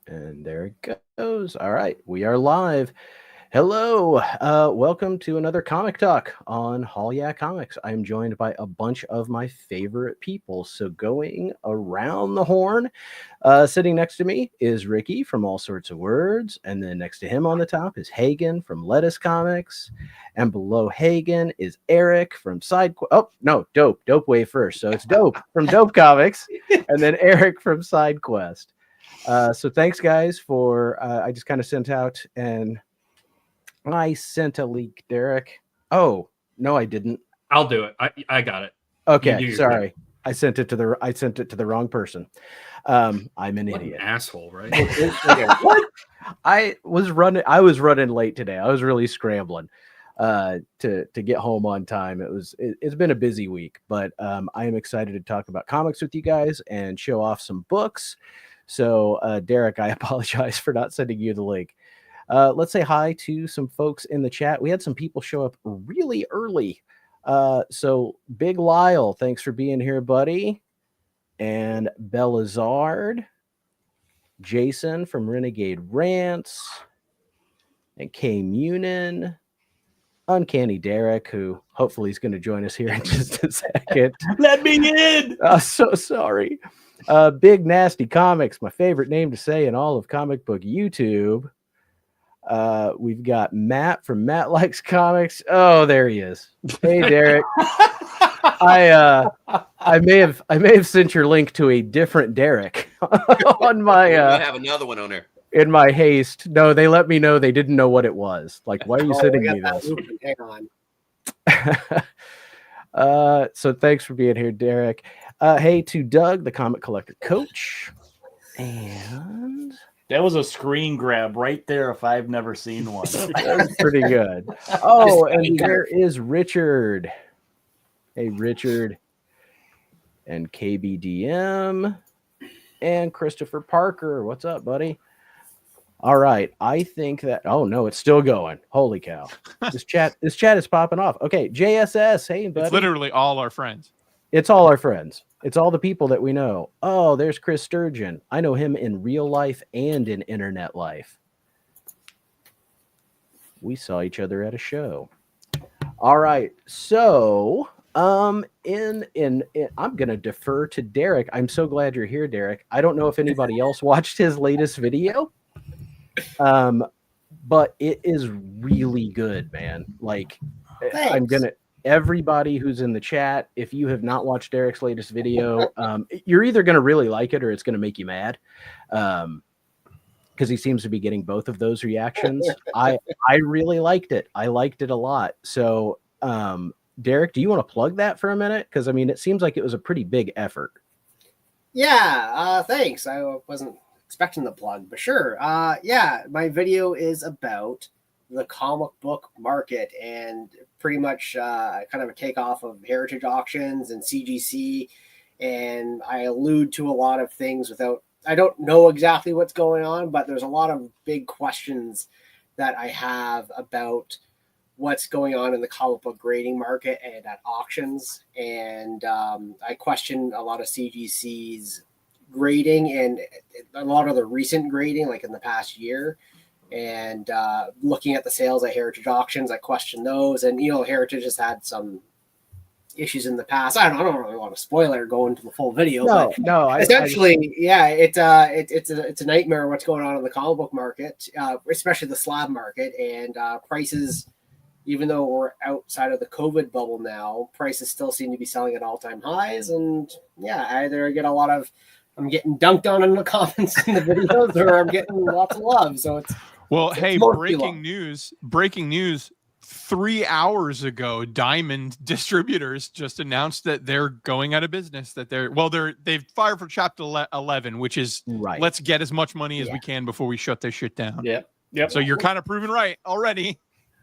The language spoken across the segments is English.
And there it goes. All right, we are live. Hello, welcome to another Comic Talk on Hall Yeah Comics. I'm joined by a bunch of my favorite people. So going around the horn, sitting next to me is Ricky from All Sorts of Words, and then next to him on the top is Hagen from Lettuce Comics, and below Hagen is Eric from Oh no, Dope way first. So it's Dope from Dope Comics, and then Eric from Side Quest. So thanks, guys, for I just kind of sent out and I sent a leak, Derek. Oh no, I didn't. I'll do it. I got it. Okay, sorry. I sent it to the wrong person. I'm an What idiot. an asshole, right? What? I was running late today. I was really scrambling to get home on time. It's been a busy week, but I am excited to talk about comics with you guys and show off some books. So Derek, I apologize for not sending you the link. Let's say hi to some folks in the chat. We had some people show up really early. So Big Lyle, thanks for being here, buddy. And Belazard, Jason from Renegade Rants, and K Munin, Uncanny Derek, who hopefully is going to join us here in just a second. Let me in. So sorry. Big Nasty Comics, my favorite name to say in all of comic book YouTube. We've got Matt from Matt Likes Comics. Oh, there he is. Hey, Derek. I may have sent your link to a different Derek on my. I have another one on there. In my haste, no, they let me know they didn't know what it was. Like, why are you sending me this? Hang on. So thanks for being here, Derek. Hey to Doug, the comic collector coach, and. That was a screen grab right there if I've never seen one. That was pretty good. Oh, and there is Richard. Hey, Richard. And KBDM. And Christopher Parker. What's up, buddy? All right. I think that... Oh, no, it's still going. Holy cow. This chat is popping off. Okay, JSS. Hey, buddy. It's literally all our friends. It's all our friends. It's all the people that we know. Oh, there's Chris Sturgeon. I know him in real life and in internet life. We saw each other at a show. All right. So, I'm going to defer to Derek. I'm so glad you're here, Derek. I don't know if anybody else watched his latest video. But it is really good, man. Like, thanks. Everybody who's in the chat, if you have not watched Derek's latest video, you're either going to really like it or it's going to make you mad. Because he seems to be getting both of those reactions. I really liked it. I liked it a lot. So, Derek, do you want to plug that for a minute? Because, I mean, it seems like it was a pretty big effort. Yeah, thanks. I wasn't expecting the plug, but sure. Yeah, my video is about the comic book market and pretty much kind of a takeoff of Heritage Auctions and CGC. And I allude to a lot of things I don't know exactly what's going on, but there's a lot of big questions that I have about what's going on in the comic book grading market and at auctions. And I question a lot of CGC's grading and a lot of the recent grading, like in the past year. And looking at the sales at Heritage Auctions, I question those. And, Heritage has had some issues in the past. I don't really want to spoil it or go into the full video. Essentially, it's a nightmare what's going on in the comic book market, especially the slab market. And prices, even though we're outside of the COVID bubble now, prices still seem to be selling at all-time highs. And, either I get I'm getting dunked on in the comments in the videos or I'm getting lots of love. So it's... Well, hey, breaking news. 3 hours ago, Diamond Distributors just announced that they're going out of business. They've fired for Chapter 11, which is right. Let's get as much money as we can before we shut this shit down. Yep. So you're kind of proven right already.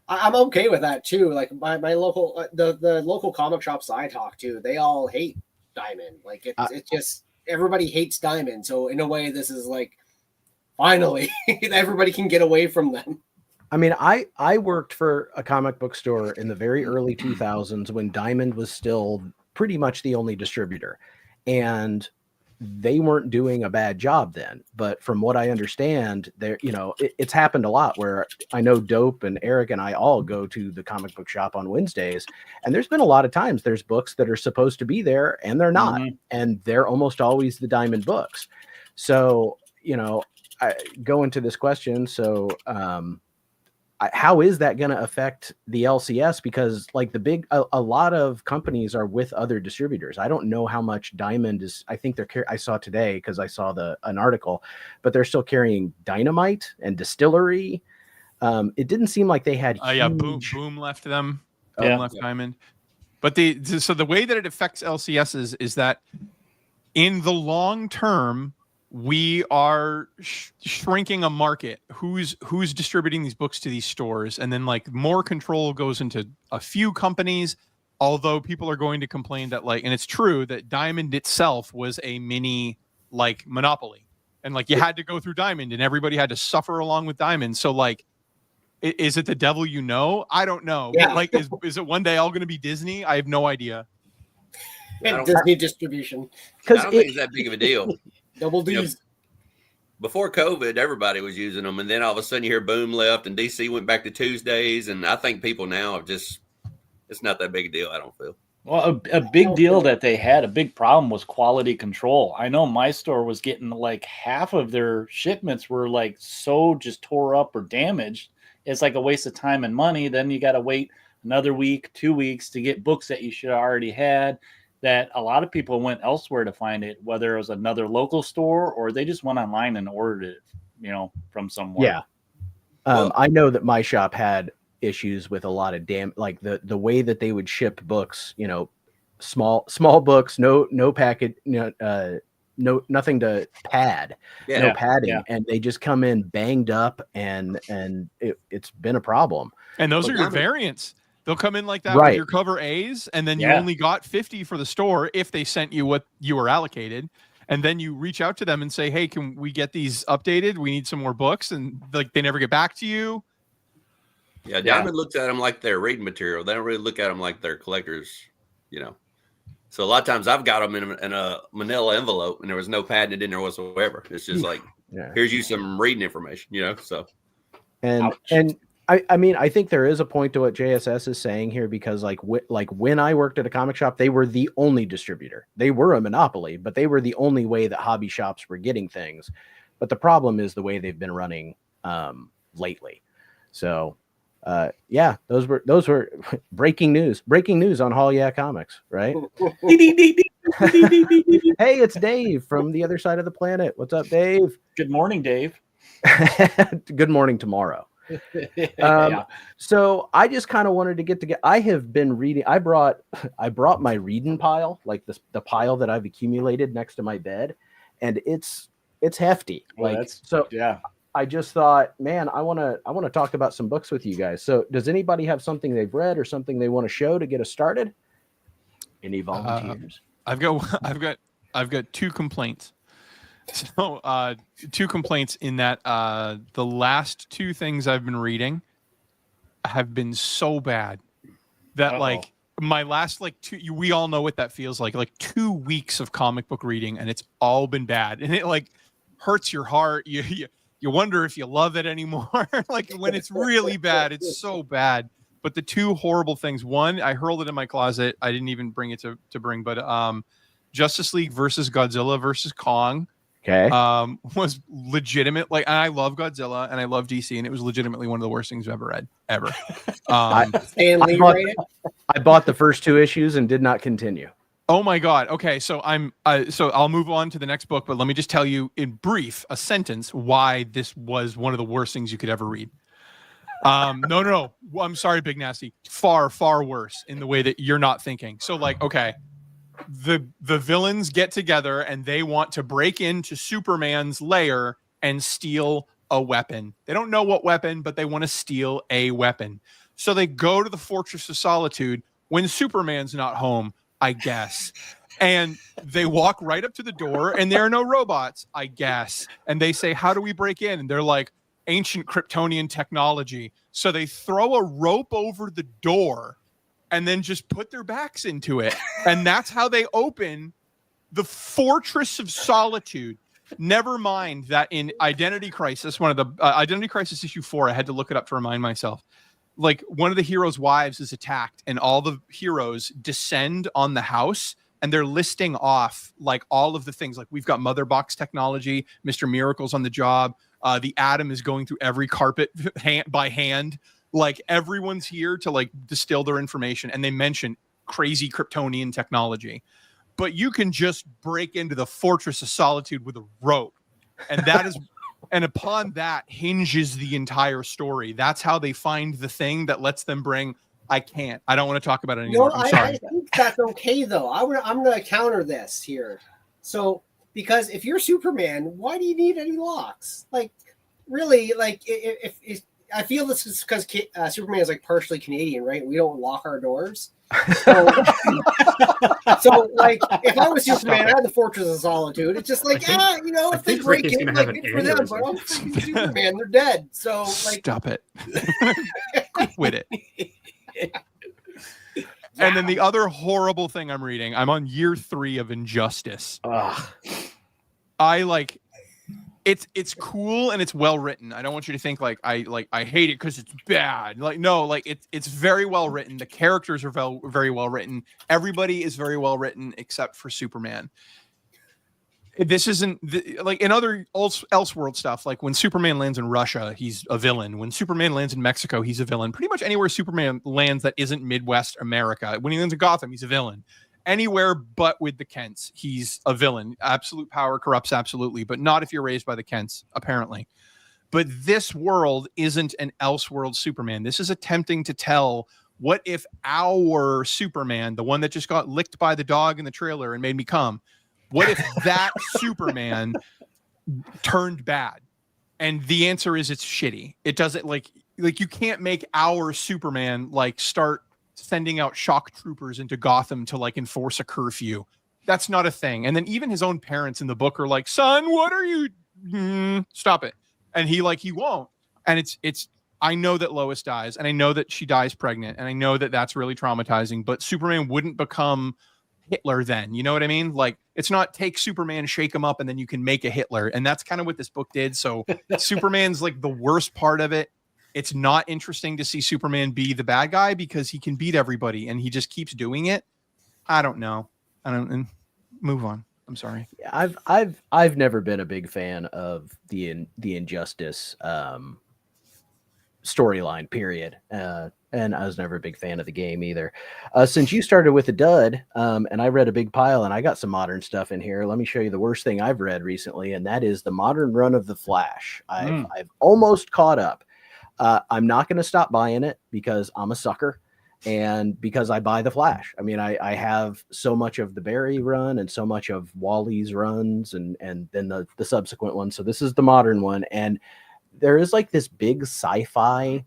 I'm okay with that too. Like my local, the local comic shops I talk to, they all hate Diamond. Like it's just everybody hates Diamond. So in a way, this is like finally everybody can get away from them. I mean, I worked for a comic book store in the very early 2000s when Diamond was still pretty much the only distributor. And they weren't doing a bad job then. But from what I understand, there, it's happened a lot where I know Dope and Eric and I all go to the comic book shop on Wednesdays, and there's been a lot of times there's books that are supposed to be there and they're not, and they're almost always the Diamond books. So, I go into this question. So, how is that going to affect the LCS? Because like a lot of companies are with other distributors. I don't know how much Diamond is. I think I saw today, because I saw an article, but they're still carrying Dynamite and Distillery. It didn't seem like they had. Boom left them. Boom left Diamond. But so the way that it affects LCSs is that in the long term, we are shrinking a market. Who's distributing these books to these stores, and then like more control goes into a few companies. Although people are going to complain that and it's true that Diamond itself was a mini monopoly, and you had to go through Diamond, and everybody had to suffer along with Diamond. So is it the devil? I don't know. Yeah. But, is it one day all going to be Disney? I have no idea. And Disney distribution. I don't think it's that big of a deal. Double D's. Before COVID, everybody was using them, and then all of a sudden you hear Boom left, and DC went back to Tuesdays, and I think people now it's not that big a deal, I don't feel. Well, a big deal that they had, a big problem was quality control. I know my store was getting half of their shipments were so just tore up or damaged. It's a waste of time and money. Then you got to wait another week, 2 weeks to get books that you should have already had. That a lot of people went elsewhere to find it, whether it was another local store or they just went online and ordered it, from somewhere. Yeah. I know that my shop had issues with a lot of the way that they would ship books, small books, no packet, nothing to pad, no padding, and they just come in banged up, and it's been a problem. And those are your variants. They'll come in like that Right. with your cover A's, and then you only got 50 for the store if they sent you what you were allocated. And then you reach out to them and say, hey, can we get these updated? We need some more books. And they never get back to you. Yeah, Diamond looks at them like they're reading material. They don't really look at them like they're collectors, So a lot of times I've got them in a manila envelope, and there was no padding in there whatsoever. It's just here's you some reading information, so. And I mean, I think there is a point to what JSS is saying here, because when I worked at a comic shop, they were the only distributor. They were a monopoly, but they were the only way that hobby shops were getting things. But the problem is the way they've been running lately. So, those were breaking news on Hall Yeah Comics, right? Hey, it's Dave from the other side of the planet. What's up, Dave? Good morning, Dave. Good morning tomorrow. So I just kind of wanted to get. I have been reading. I brought my reading pile, the pile that I've accumulated next to my bed, and it's hefty. I just thought, man, I want to talk about some books with you guys. So does anybody have something they've read or something they want to show to get us started? Any volunteers? I've got 2 complaints. So 2 complaints in that the last 2 things I've been reading have been so bad that my last 2, we all know what that feels like 2 weeks of comic book reading, and it's all been bad, and it hurts your heart. You wonder if you love it anymore. When it's really bad, it's so bad. But the 2 horrible things, one, I hurled it in my closet. I didn't even bring it to bring, but Justice League versus Godzilla versus Kong. Okay. Was legitimate. I love Godzilla and I love DC, and it was legitimately one of the worst things I've ever read, ever. Stan Lee rated? I bought the first 2 issues and did not continue. Oh my God. Okay. So I'll move on to the next book, but let me just tell you in brief, a sentence, why this was one of the worst things you could ever read. No. I'm sorry, Big Nasty. Far, far worse in the way that you're not thinking. So okay. The villains get together and they want to break into Superman's lair and steal a weapon. They don't know what weapon, but they want to steal a weapon. So they go to the Fortress of Solitude when Superman's not home, I guess. And they walk right up to the door, and there are no robots, I guess. And they say, how do we break in? And they're like, ancient Kryptonian technology. So they throw a rope over the door and then just put their backs into it. And that's how they open The Fortress of Solitude. Never mind that in Identity Crisis, one of the Identity Crisis issue 4, I had to look it up to remind myself. Like, one of the heroes' wives is attacked, and all the heroes descend on the house, and they're listing off like all of the things. Like, we've got Mother Box technology, Mr. Miracle's on the job. The Atom is going through every carpet by hand. Like, everyone's here to like distill their information, and they mention crazy Kryptonian technology. But you can just break into the Fortress of Solitude with a rope. And that is, and upon that hinges the entire story. That's how they find the thing that lets them bring, I don't want to talk about it anymore. I'm sorry. I think that's okay, though. I'm going to counter this here. So, because if you're Superman, why do you need any locks? Like, really, like, if I feel this is because Superman is like partially Canadian, right? We don't lock our doors. So, like, if I was Superman, I had the Fortress of Solitude. It's just like, if they break in, like, it's for them, but I'm freaking Superman. They're dead. So, like, stop it. Quit it. And then the other horrible thing I'm reading, I'm on year 3 of Injustice. I like. It's cool and it's well written. I don't want you to think like I hate it because it's bad. Like, no, like it's very well written. The characters are very well written. Everybody is very well written except for Superman. This isn't like in other Elseworld stuff. Like when Superman lands in Russia, he's a villain. When Superman lands in Mexico, he's a villain. Pretty much anywhere Superman lands that isn't Midwest America. When he lands in Gotham, he's a villain. Anywhere but with the Kents, he's a villain. Absolute power corrupts absolutely, but not if you're raised by the Kents, apparently. But this world isn't an Elseworld Superman. This is attempting to tell, what if our Superman, the one that just got licked by the dog in the trailer and made me come, what if that Superman turned bad? And the answer is it's shitty. It doesn't like you can't make our Superman like start sending out shock troopers into Gotham to like enforce a curfew. That's not a thing. And then even his own parents in the book are like, son, what are you? Stop it. And he won't. And it's, I know that Lois dies and I know that she dies pregnant and I know that that's really traumatizing, but Superman wouldn't become Hitler then. You know what I mean? Like, it's not take Superman, shake him up, and then you can make a Hitler. And that's kind of what this book did. So Superman's like the worst part of it. It's not interesting to see Superman be the bad guy because he can beat everybody and he just keeps doing it. I don't know. And move on. I'm sorry. Yeah, I've never been a big fan of the Injustice storyline, period. And I was never a big fan of the game either. Since you started with a dud, and I read a big pile and I got some modern stuff in here, let me show you the worst thing I've read recently, and that is the modern run of The Flash. I've almost caught up. I'm not going to stop buying it because I'm a sucker and because I buy The Flash. I mean, I have so much of the Barry run and so much of Wally's runs and then the subsequent one. So this is the modern one. And there is like this big sci-fi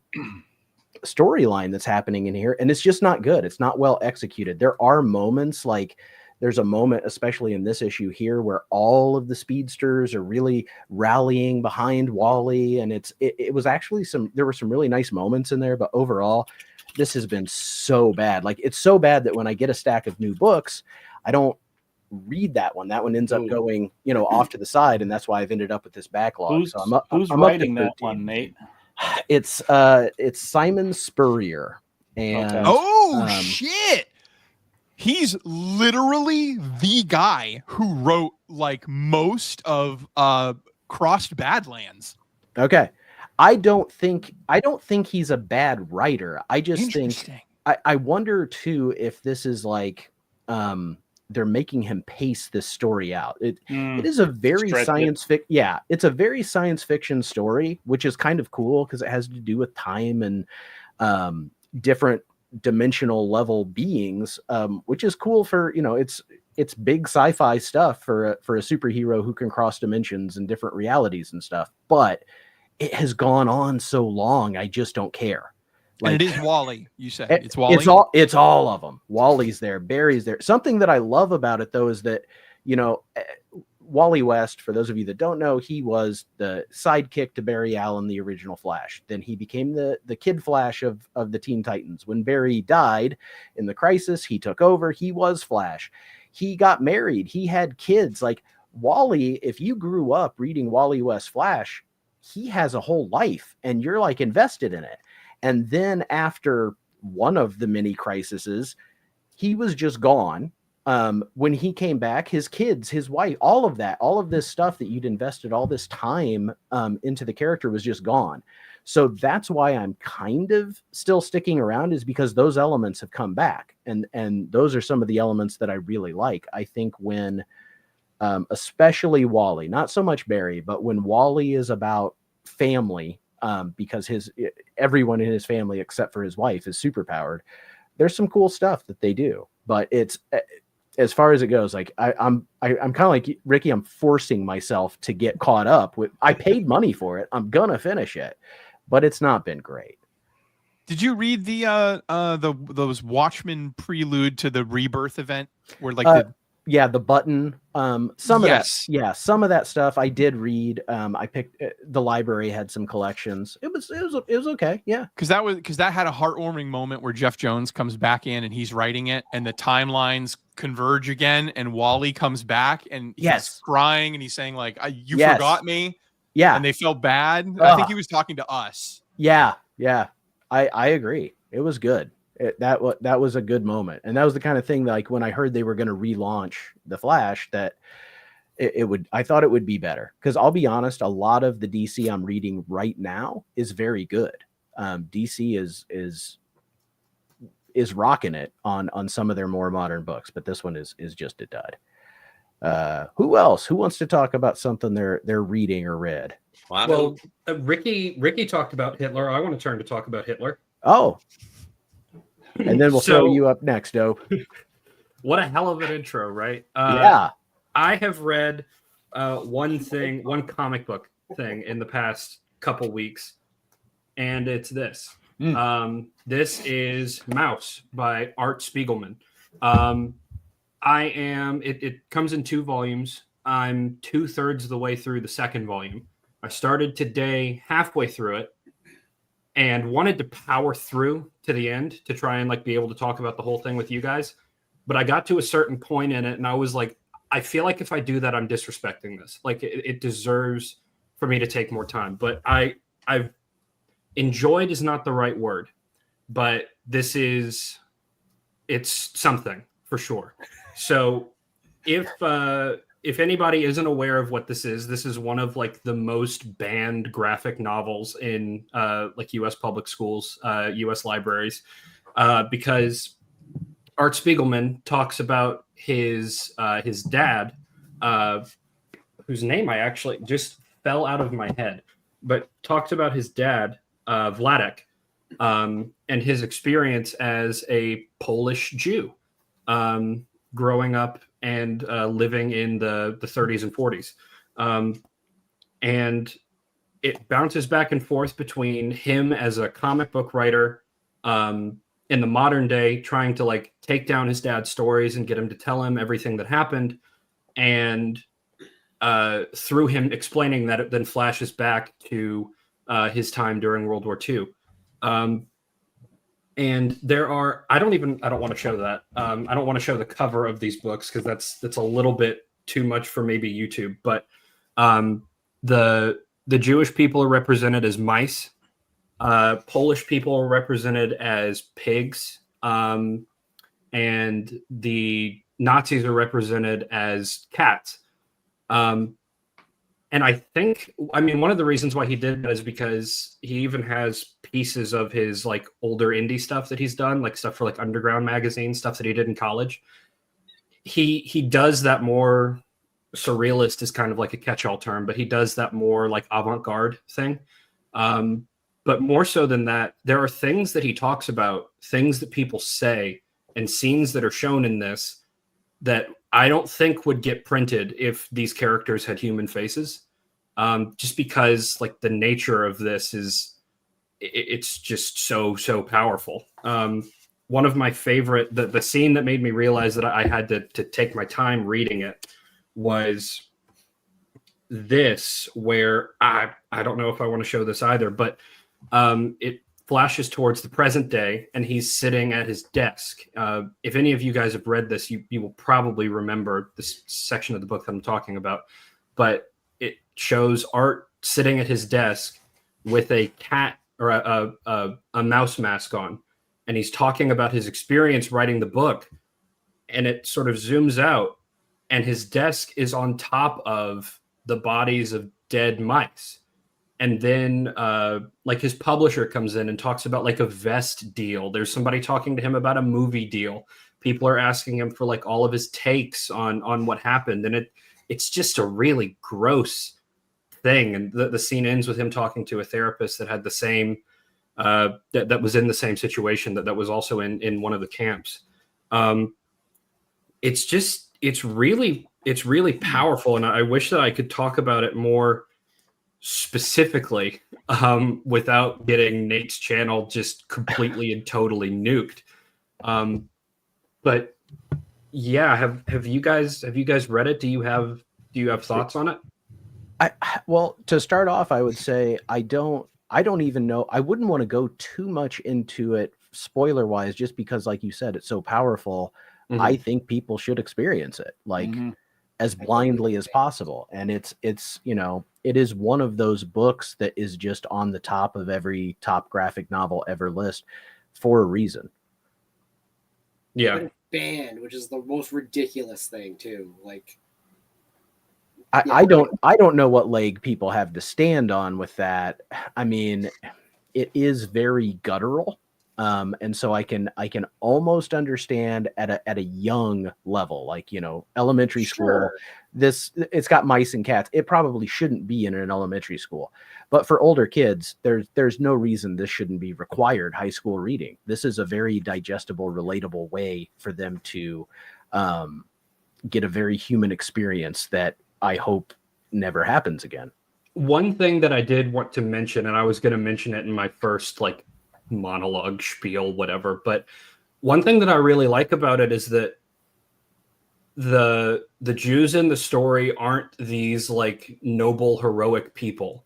storyline that's happening in here. And it's just not good. It's not well executed. There are moments like there's a moment, especially in this issue here, where all of the speedsters are really rallying behind Wally. And it was actually there were some really nice moments in there, but overall, this has been so bad. Like, it's so bad that when I get a stack of new books, I don't read that one. That one ends up going, off to the side. And that's why I've ended up with this backlog. Who's writing that one, Nate? It's Simon Spurrier. And shit. He's literally the guy who wrote like most of Crossed Badlands. Okay. I don't think he's a bad writer. I just think I wonder too if this is like they're making him pace this story out. It is a very science fiction. Yeah, it's a very science fiction story, which is kind of cool because it has to do with time and different dimensional level beings, which is cool for, it's big sci-fi stuff for a superhero who can cross dimensions and different realities and stuff. But it has gone on so long, I just don't care. Like, and it is Wally, you said. It's Wally? It's all of them. Wally's there, Barry's there. Something that I love about it, though, is that, Wally West, for those of you that don't know, he was the sidekick to Barry Allen, the original Flash. Then he became the Kid Flash of the Teen Titans. When Barry died in the Crisis, he took over. He was Flash. he got married, he had kids. Like Wally, if you grew up reading Wally West Flash, he has a whole life and you're like invested in it. And then after one of the mini crises, he was just gone. When he came back, his kids, his wife, all of this stuff that you'd invested all this time into the character was just gone. So that's why I'm kind of still sticking around, is because those elements have come back. And those are some of the elements that I really like. I think when, especially Wally, not so much Barry, but when Wally is about family, because everyone in his family except for his wife is superpowered, there's some cool stuff that they do. But it's, as far as it goes, like I'm kind of like Ricky. I'm forcing myself to get caught up with. I paid money for it. I'm gonna finish it, but it's not been great. Did you read those Watchmen prelude to the Rebirth event where like the button, some of that stuff I did read. I picked the library had some collections. It was okay. Yeah. Cause that had a heartwarming moment where Jeff Jones comes back in and he's writing it and the timelines converge again. And Wally comes back and he's crying and he's saying like, you forgot me. Yeah. And they felt bad. I think he was talking to us. Yeah. Yeah. I agree. It was good. That was a good moment. And that was the kind of thing that, like, when I heard they were going to relaunch the Flash, that I thought it would be better. Because I'll be honest, a lot of the DC I'm reading right now is very good. DC is rocking it on some of their more modern books, but this one is just a dud. Who else? Who wants to talk about something they're reading or read? Well, Ricky talked about Hitler. I want to turn to talk about Hitler. Oh. And then we'll throw you up next, Dope. What a hell of an intro, right? Yeah. I have read one comic book thing in the past couple weeks, and it's this. This is Mouse by Art Spiegelman. It comes in 2 volumes. I'm 2/3 of the way through the second volume. I started today halfway through it and wanted to power through to the end to try and like be able to talk about the whole thing with you guys. But I got to a certain point in it and I was like, I feel like if I do that, I'm disrespecting this. Like it deserves for me to take more time. But I've enjoyed is not the right word, but it's something for sure. So if anybody isn't aware of what this is one of like the most banned graphic novels in like U.S. public schools, U.S. libraries, because Art Spiegelman talks about his dad, whose name I actually just fell out of my head, but talked about his dad, Vladek, and his experience as a Polish Jew, growing up and living in the 30s and 40s. And it bounces back and forth between him as a comic book writer in the modern day, trying to like take down his dad's stories and get him to tell him everything that happened. And through him explaining that, it then flashes back to his time during World War II. And there are, I don't want to show that. I don't want to show the cover of these books because that's a little bit too much for maybe YouTube. But the Jewish people are represented as mice. Polish people are represented as pigs. And the Nazis are represented as cats. And I think, one of the reasons why he did that is because he even has pieces of his like older indie stuff that he's done, like stuff for like Underground magazine, stuff that he did in college. He does that more surrealist is kind of like a catch-all term, but he does that more like avant-garde thing. But more so than that, there are things that he talks about, things that people say, and scenes that are shown in this that I don't think would get printed if these characters had human faces. Just because like the nature of this is, it's just so powerful. One of my favorite, the scene that made me realize that I had to take my time reading it was this, where I don't know if I want to show this either, but flashes towards the present day, and he's sitting at his desk. If any of you guys have read this, you will probably remember this section of the book that I'm talking about. But it shows Art sitting at his desk with a cat or a mouse mask on, and he's talking about his experience writing the book. And it sort of zooms out, and his desk is on top of the bodies of dead mice. And then like his publisher comes in and talks about like a vest deal. There's somebody talking to him about a movie deal. People are asking him for like all of his takes on what happened. And it's just a really gross thing. And the scene ends with him talking to a therapist that had the same, that was in the same situation, that was also in one of the camps. It's really powerful. And I wish that I could talk about it more specifically without getting Nate's channel just completely and totally nuked. But yeah, have you guys read it? Do you have thoughts on it? Well, to start off, I would say I don't even know. I wouldn't want to go too much into it spoiler wise, just because, like you said, it's so powerful. Mhm. I think people should experience it as blindly as possible. And it's, it is one of those books that is just on the top of every top graphic novel ever list for a reason. Yeah. Banned, which is the most ridiculous thing too. Like, I don't know what leg people have to stand on with that. I mean, it is very guttural. And so I can almost understand at a young level, like, elementary school, it's got mice and cats. It probably shouldn't be in an elementary school, but for older kids, there's no reason this shouldn't be required high school reading. This is a very digestible, relatable way for them to, get a very human experience that I hope never happens again. One thing that I did want to mention, and I was going to mention it in my first monologue spiel, whatever, but one thing that I really like about it is that the Jews in the story aren't these noble, heroic people.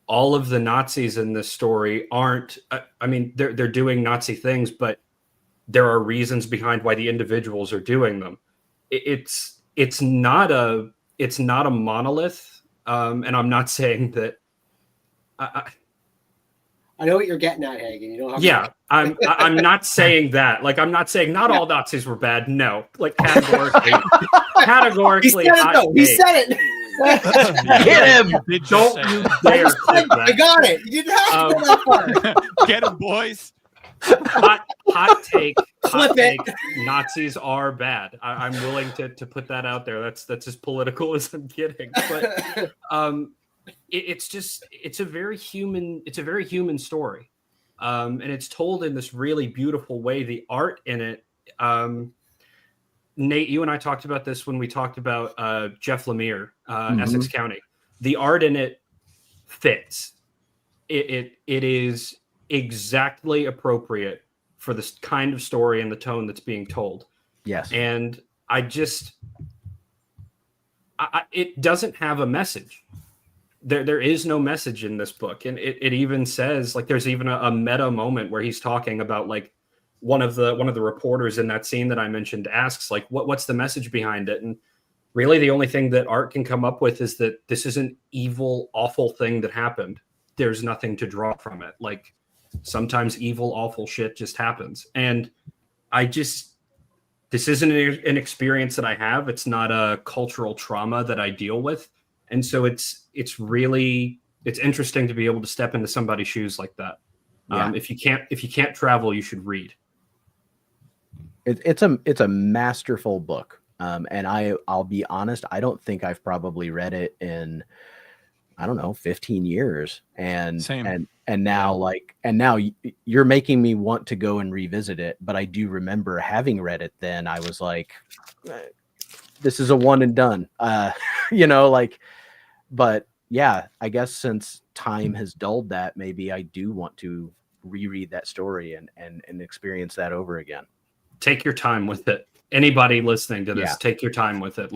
All of the Nazis in this story aren't, I mean, they're doing Nazi things, but there are reasons behind why the individuals are doing them. It's not a monolith. And I'm not saying that I know what you're getting at, Hagen. You don't have yeah, I'm not saying that. I'm not saying not all Nazis were bad. No, categorically. He said it. Get him! Don't you dare clip that. I got it. You didn't have to go that far. Get him, boys. Hot take. Flip it. Nazis are bad. I'm willing to put that out there. That's as political as I'm getting. But it's a very human story, and it's told in this really beautiful way. The art in it, Nate, you and I talked about this when we talked about Jeff Lemire, Essex County. The art in it fits. It is exactly appropriate for this kind of story and the tone that's being told. Yes. And it doesn't have a message. There is no message in this book. And it even says, there's even a meta moment where he's talking about one of the reporters in that scene that I mentioned asks what's the message behind it? And really the only thing that Art can come up with is that this is an evil, awful thing that happened. There's nothing to draw from it. Sometimes evil, awful shit just happens. And this isn't an experience that I have. It's not a cultural trauma that I deal with. And so it's interesting to be able to step into somebody's shoes like that. Yeah. If you can't travel, you should read. It's a masterful book. And I'll be honest, I don't think I've probably read it in, I don't know, 15 years. And Same. And now now you're making me want to go and revisit it. But I do remember having read it then. I was like, this is a one and done, but yeah, I guess since time has dulled that, maybe I do want to reread that story and experience that over again. Take your time with it. Anybody listening to this, take your time with it.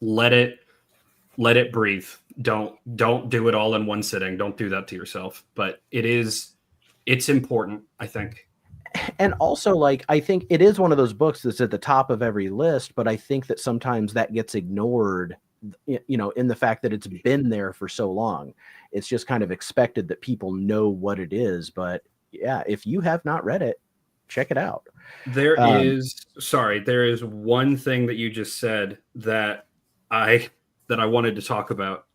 Let it breathe. Don't do it all in one sitting. Don't do that to yourself. But it is it's important, I think. And also, like, I think it is one of those books that's at the top of every list, but I think that sometimes that gets ignored, you know, in the fact that it's been there for so long. It's just kind of expected that people know what it is. But yeah, if you have not read it, check it out. There is one thing that you just said that I wanted to talk about.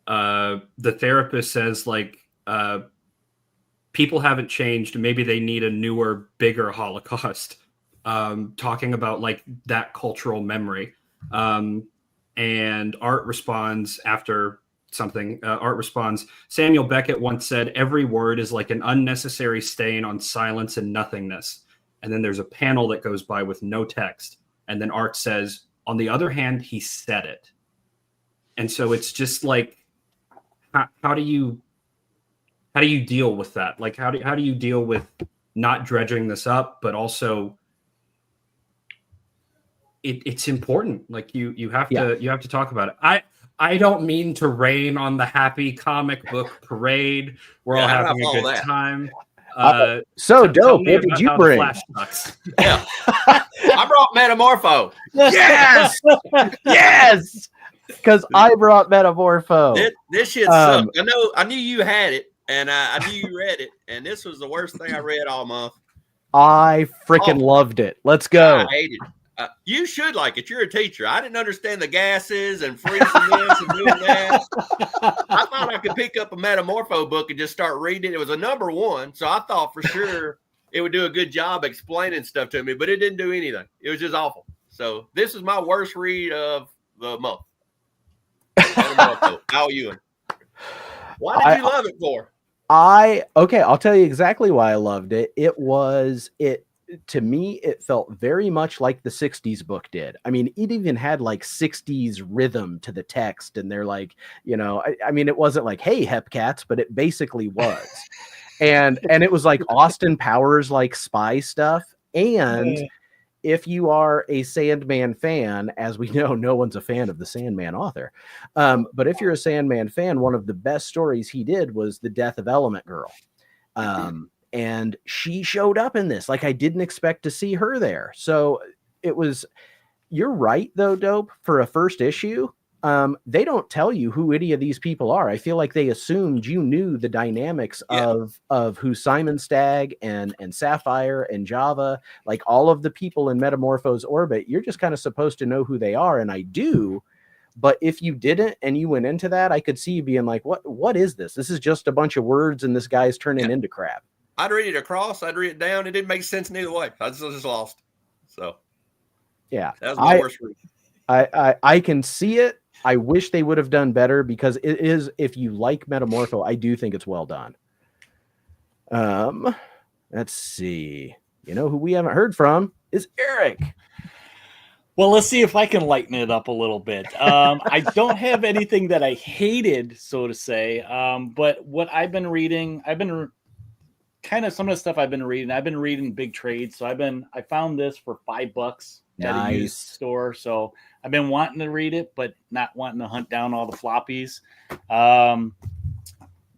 The therapist says, like, people haven't changed. Maybe they need a newer, bigger Holocaust. Talking about like that cultural memory. And Art responds after something. Art responds, Samuel Beckett once said, every word is like an unnecessary stain on silence and nothingness. And then there's a panel that goes by with no text. And then Art says, on the other hand, he said it. And so it's just like, how do you deal with that? Like, how do you deal with not dredging this up, but also it's important. Like you have to talk about it. I don't mean to rain on the happy comic book parade. We're all having a good time. So dope. What did you bring? Yeah. I brought Metamorpho. Yes, yes. Because I brought Metamorpho. This shit sucked. I knew you had it, and I knew you read it, and this was the worst thing I read all month. I freaking loved it. Let's go. I hated it. You should like it. You're a teacher. I didn't understand the gases and freezing this and doing that. I thought I could pick up a Metamorpho book and just start reading it. It was a #1, so I thought for sure it would do a good job explaining stuff to me, but it didn't do anything. It was just awful. So this is my worst read of the month. Metamorpho. Al Ewing. Why did you love it for? Okay, I'll tell you exactly why I loved it. To me, it felt very much like the 60s book did. I mean, it even had like 60s rhythm to the text. And they're like, you know, I mean, it wasn't like, hey, Hepcats, but it basically was. and it was like Austin Powers, like spy stuff. And if you are a Sandman fan, as we know, no one's a fan of the Sandman author. But if you're a Sandman fan, one of the best stories he did was The Death of Element Girl. And she showed up in this. Like, I didn't expect to see her there. So you're right though, Dope, for a first issue. They don't tell you who any of these people are. I feel like they assumed you knew the dynamics of who Simon Stagg and Sapphire and Java, like all of the people in Metamorpho's orbit. You're just kind of supposed to know who they are. And I do. But if you didn't and you went into that, I could see you being like, what is this? This is just a bunch of words and this guy's turning into crap. I'd read it across. I'd read it down. It didn't make sense neither way. I was just lost. So, yeah, that was my worst read. I can see it. I wish they would have done better because it is. If you like Metamorpho, I do think it's well done. Let's see. You know who we haven't heard from is Eric. Well, let's see if I can lighten it up a little bit. I don't have anything that I hated, so to say. But what I've been reading, kind of some of the stuff I've been reading big trades. So I found this for $5 at a used store. So I've been wanting to read it, but not wanting to hunt down all the floppies.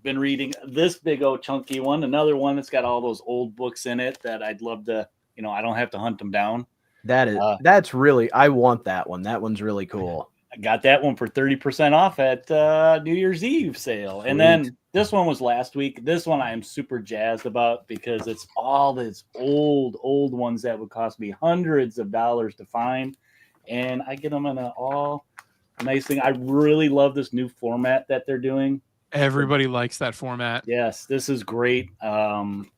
Been reading this big old chunky one, another one that's got all those old books in it that I'd love to, I don't have to hunt them down. That's really, I want that one. That one's really cool. I got that one for 30% off at New Year's Eve sale. Sweet. And then this one was last week. This one I am super jazzed about because it's all these old ones that would cost me hundreds of dollars to find. And I get them in an all nice thing. I really love this new format that they're doing. Everybody likes that format. Yes, this is great. I'm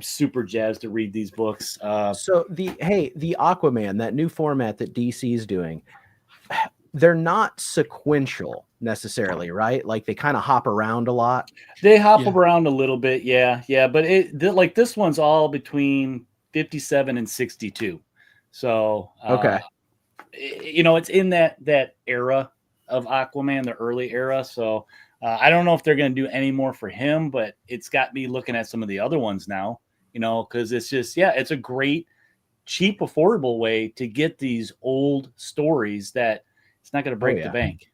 super jazzed to read these books. So the Aquaman, that new format that DC is doing, they're not sequential necessarily, right? Like they kind of hop around a lot. They hop around a little bit, yeah. But like this one's all between 57 and 62. So okay, it's in that era of Aquaman, the early era. So I don't know if they're going to do any more for him, but it's got me looking at some of the other ones now. Because it's just it's a great, cheap, affordable way to get these old stories that. It's not going to break the bank,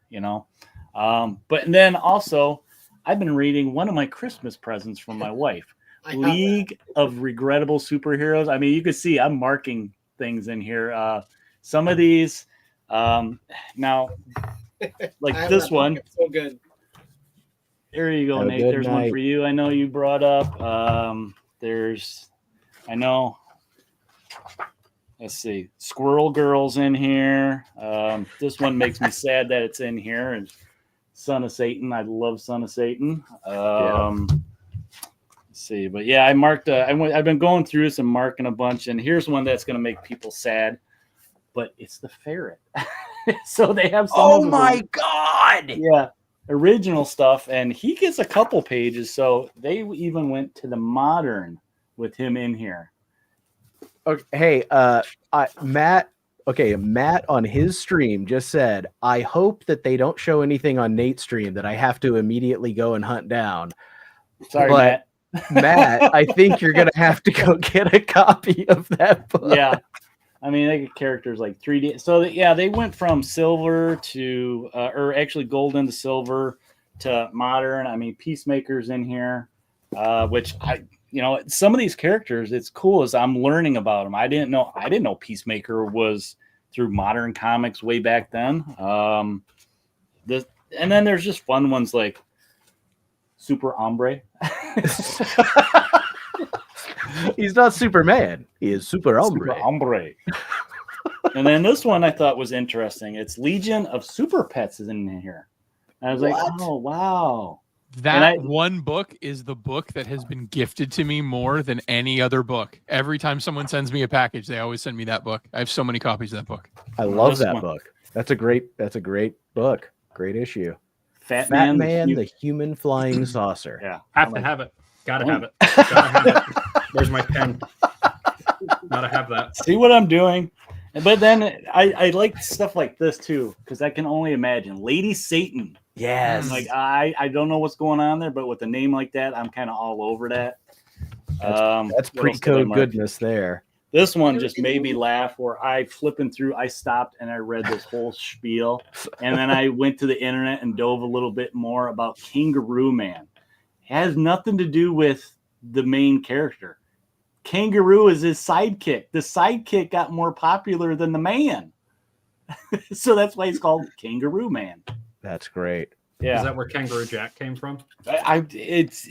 But then also, I've been reading one of my Christmas presents from my wife, I have that. League of Regrettable Superheroes. I mean, you can see I'm marking things in here. Some of these, now, like I have this that book. one. It's so good. There you go, Have a Nate. good There's one night. for you. I know you brought up. Let's see, Squirrel Girl's in here. This one makes me sad that it's in here. And Son of Satan. I love Son of Satan. Let's see, but yeah, I marked. I've been going through this and marking a bunch. And here's one that's going to make people sad, but it's the ferret. So they have some. Oh of my God! Yeah, original stuff, and he gets a couple pages. So they even went to the modern with him in here. Okay, hey, Matt. Okay, Matt on his stream just said, "I hope that they don't show anything on Nate's stream that I have to immediately go and hunt down." Sorry, But- Matt. Matt, I think you're gonna have to go get a copy of that book. Yeah, I mean, they get characters like 3D. So they went from silver to, or actually golden to silver to modern. I mean, Peacemaker's in here, which some of these characters, it's cool as I'm learning about them. I didn't know Peacemaker was through modern comics way back then. And then there's just fun ones like Super Hombre. He's not Superman. He is Super Hombre. Super Hombre. And then this one I thought was interesting. It's Legion of Super Pets is in here. And I was like, oh wow. That one book is the book that has been gifted to me more than any other book. Every time someone sends me a package, they always send me that book. I have so many copies of that book. I love This that one. book. That's a great book. Great issue. Fat Fat Man, Man, the Human Flying Saucer. yeah. Have to have it. Gotta have it. Gotta have it. Where's my pen? Gotta have that. See what I'm doing? But then I like stuff like this too, because I can only imagine Lady Satan. Yes. Like I don't know what's going on there, but with a name like that, I'm kind of all over that. That's what else did I pre-code mark? goodness there. This one just made me laugh. Where I flipping through, I stopped and I read this whole spiel, and then I went to the internet and dove a little bit more about Kangaroo Man. It has nothing to do with the main character. Kangaroo is his sidekick. The sidekick got more popular than the man, so that's why he's called Kangaroo Man. That's great. Is Yeah, that where Kangaroo Jack came from? it's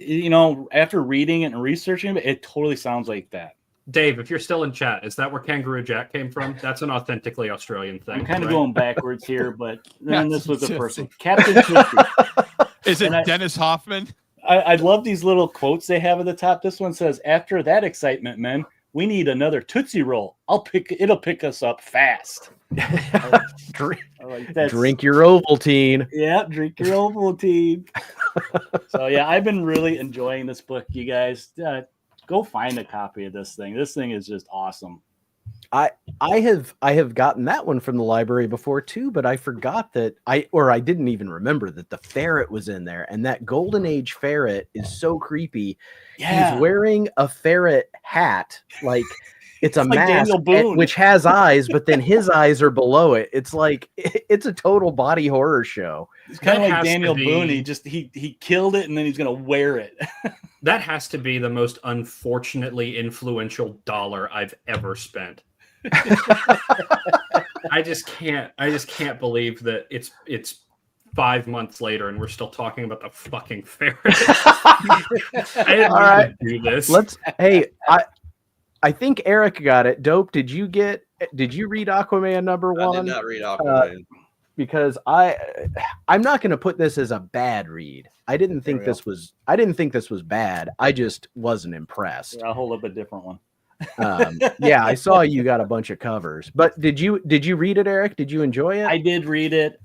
after reading it and researching it, it totally sounds like that. Dave, if you're still in chat, is that where Kangaroo Jack came from? That's an authentically Australian thing. I'm kind of right? going backwards here, but then this was the Captain first one. Tootsie. Captain Tootsie. Is it And I- Dennis Hoffman? I love these little quotes they have at the top. This one says, "After that excitement, men, we need another Tootsie Roll. It'll pick us up fast." drink, That's, drink your Ovaltine. Yeah, drink your Ovaltine. So yeah, I've been really enjoying this book. You guys, go find a copy of this thing. This thing is just awesome. I have gotten that one from the library before too, but I forgot that I didn't even remember that the ferret was in there, and that Golden Age ferret is so creepy. Yeah, He's wearing a ferret hat, like it's a It's like mask Daniel Boone. which has eyes, but then his eyes are below it. It's like it's a total body horror show. it's kind of That like has to Daniel be- Boone. He killed it, and then he's gonna wear it. That has to be the most unfortunately influential dollar I've ever spent. I just can't believe that it's 5 months later and we're still talking about the fucking ferret. I didn't All mean right. to do this. Hey, I think Eric got it. Dope. Did you read Aquaman number I one? did not read Aquaman. Because I'm not going to put this as a bad read. I didn't think this was bad. I just wasn't impressed. I'll hold up a different one. Yeah, I saw you got a bunch of covers. But did you read it, Eric? Did you enjoy it? I did read it.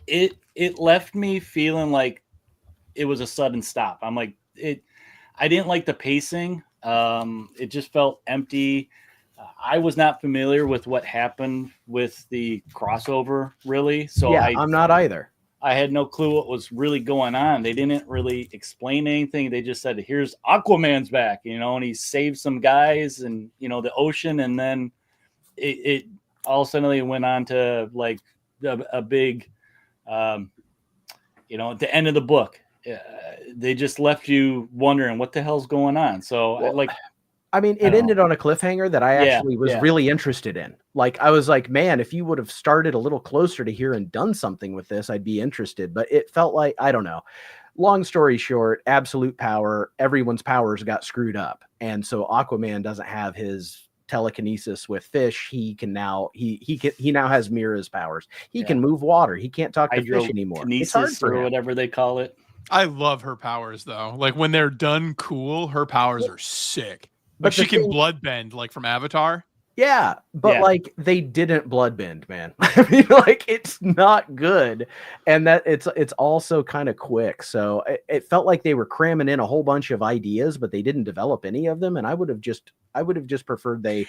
It left me feeling like it was a sudden stop. I'm like I didn't like the pacing. It just felt empty. I was not familiar with what happened with the crossover, really. So yeah, I'm not either. I had no clue what was really going on. They didn't really explain anything. They just said, "Here's Aquaman's back," and he saved some guys and the ocean, and then it all of a sudden it went on to like a big, at the end of the book, they just left you wondering what the hell's going on. So Well, I it don't ended on a cliffhanger that I Yeah, actually was yeah. really interested in. Like, I was like, man, if you would have started a little closer to here and done something with this, I'd be interested. But it felt like, I don't know. Long story short, absolute power, everyone's powers got screwed up. And so Aquaman doesn't have his telekinesis with fish. He can now, he now has Mira's powers. He Yeah. can move water. He can't talk to fish anymore. It's hard Hydrokinesis for or him. whatever they call it. I love her powers though. Like when they're done cool, her powers are sick. But Like she the can thing- bloodbend like from Avatar. Yeah, but Yeah. like they didn't bloodbend, man. I mean, like it's not good, and that it's also kind of quick. So it felt like they were cramming in a whole bunch of ideas, but they didn't develop any of them. And I would have just preferred they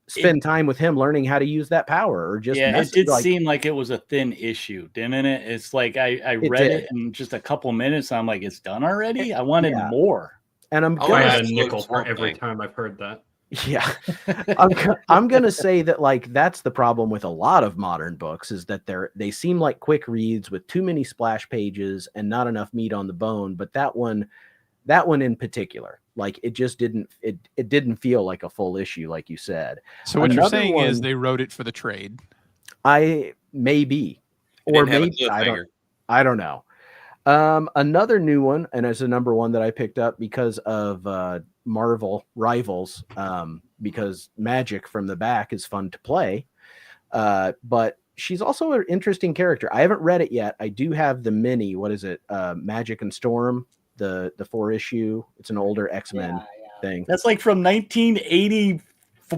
spend time with him learning how to use that power, or just Yeah, mess it did like, seem like it was a thin issue, didn't it? It's like I read did. it in just a couple minutes. I'm like, it's done already. I wanted Yeah. more. And I'm I I gonna, wanna had a Absolute nickel for Swamp every Thing. time I've heard that. yeah, I'm gonna say that like that's the problem with a lot of modern books is that they seem like quick reads with too many splash pages and not enough meat on the bone. But that one in particular, like it just didn't feel like a full issue, like you said. So what you're Another saying is one- they wrote it for the trade. I maybe, It or didn't have a maybe cliffhanger. I don't know. Another new one, and it's a number one that I picked up because of Marvel Rivals, because Magic from the back is fun to play. But she's also an interesting character. I haven't read it yet. I do have the mini. What is it? Magic and Storm, the 4-issue. It's an older X-Men thing. That's like from 1980.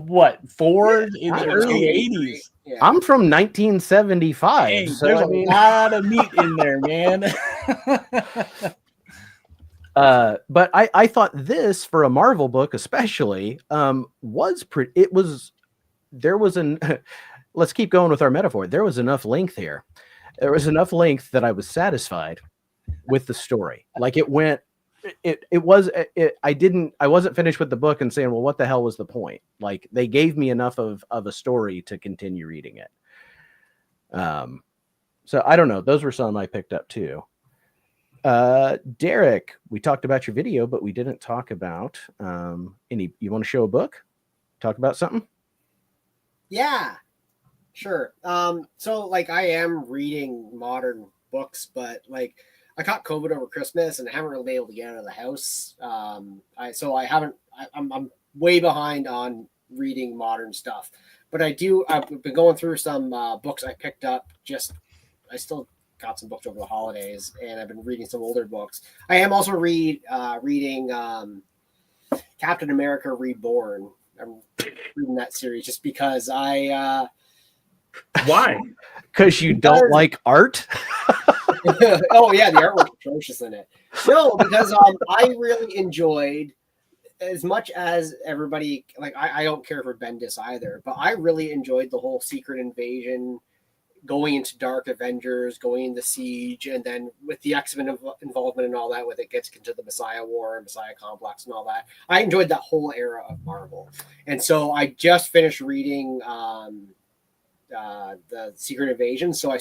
What 4 in the I early know. 80s? Yeah. I'm from 1975. Dang, so there's I a mean, lot of meat in there, man. but I thought this for a Marvel book, especially, was pretty. There was an. Let's keep going with our metaphor. There was enough length here. There was enough length that I was satisfied with the story. Like it went. I wasn't finished with the book and saying, well, what the hell was the point? Like they gave me enough of a story to continue reading it. So I don't know. Those were some I picked up too. Derek, we talked about your video, but we didn't talk about you want to show a book? Talk about something? Yeah, sure. So like I am reading modern books, but like I caught COVID over Christmas and I haven't really been able to get out of the house. I'm way behind on reading modern stuff, but I've been going through some books I picked up. I still got some books over the holidays, and I've been reading some older books. I am also reading Captain America Reborn. I'm reading that series just because Why? Because you don't like art? oh yeah, the artwork's atrocious in it. No, because I really enjoyed, as much as everybody, like I don't care for Bendis either, but I really enjoyed the whole Secret Invasion, going into Dark Avengers, going into Siege, and then with the X-Men involvement and all that, with it gets into the Messiah War and Messiah Complex and all that. I enjoyed that whole era of Marvel, and so I just finished reading the Secret Invasion, so I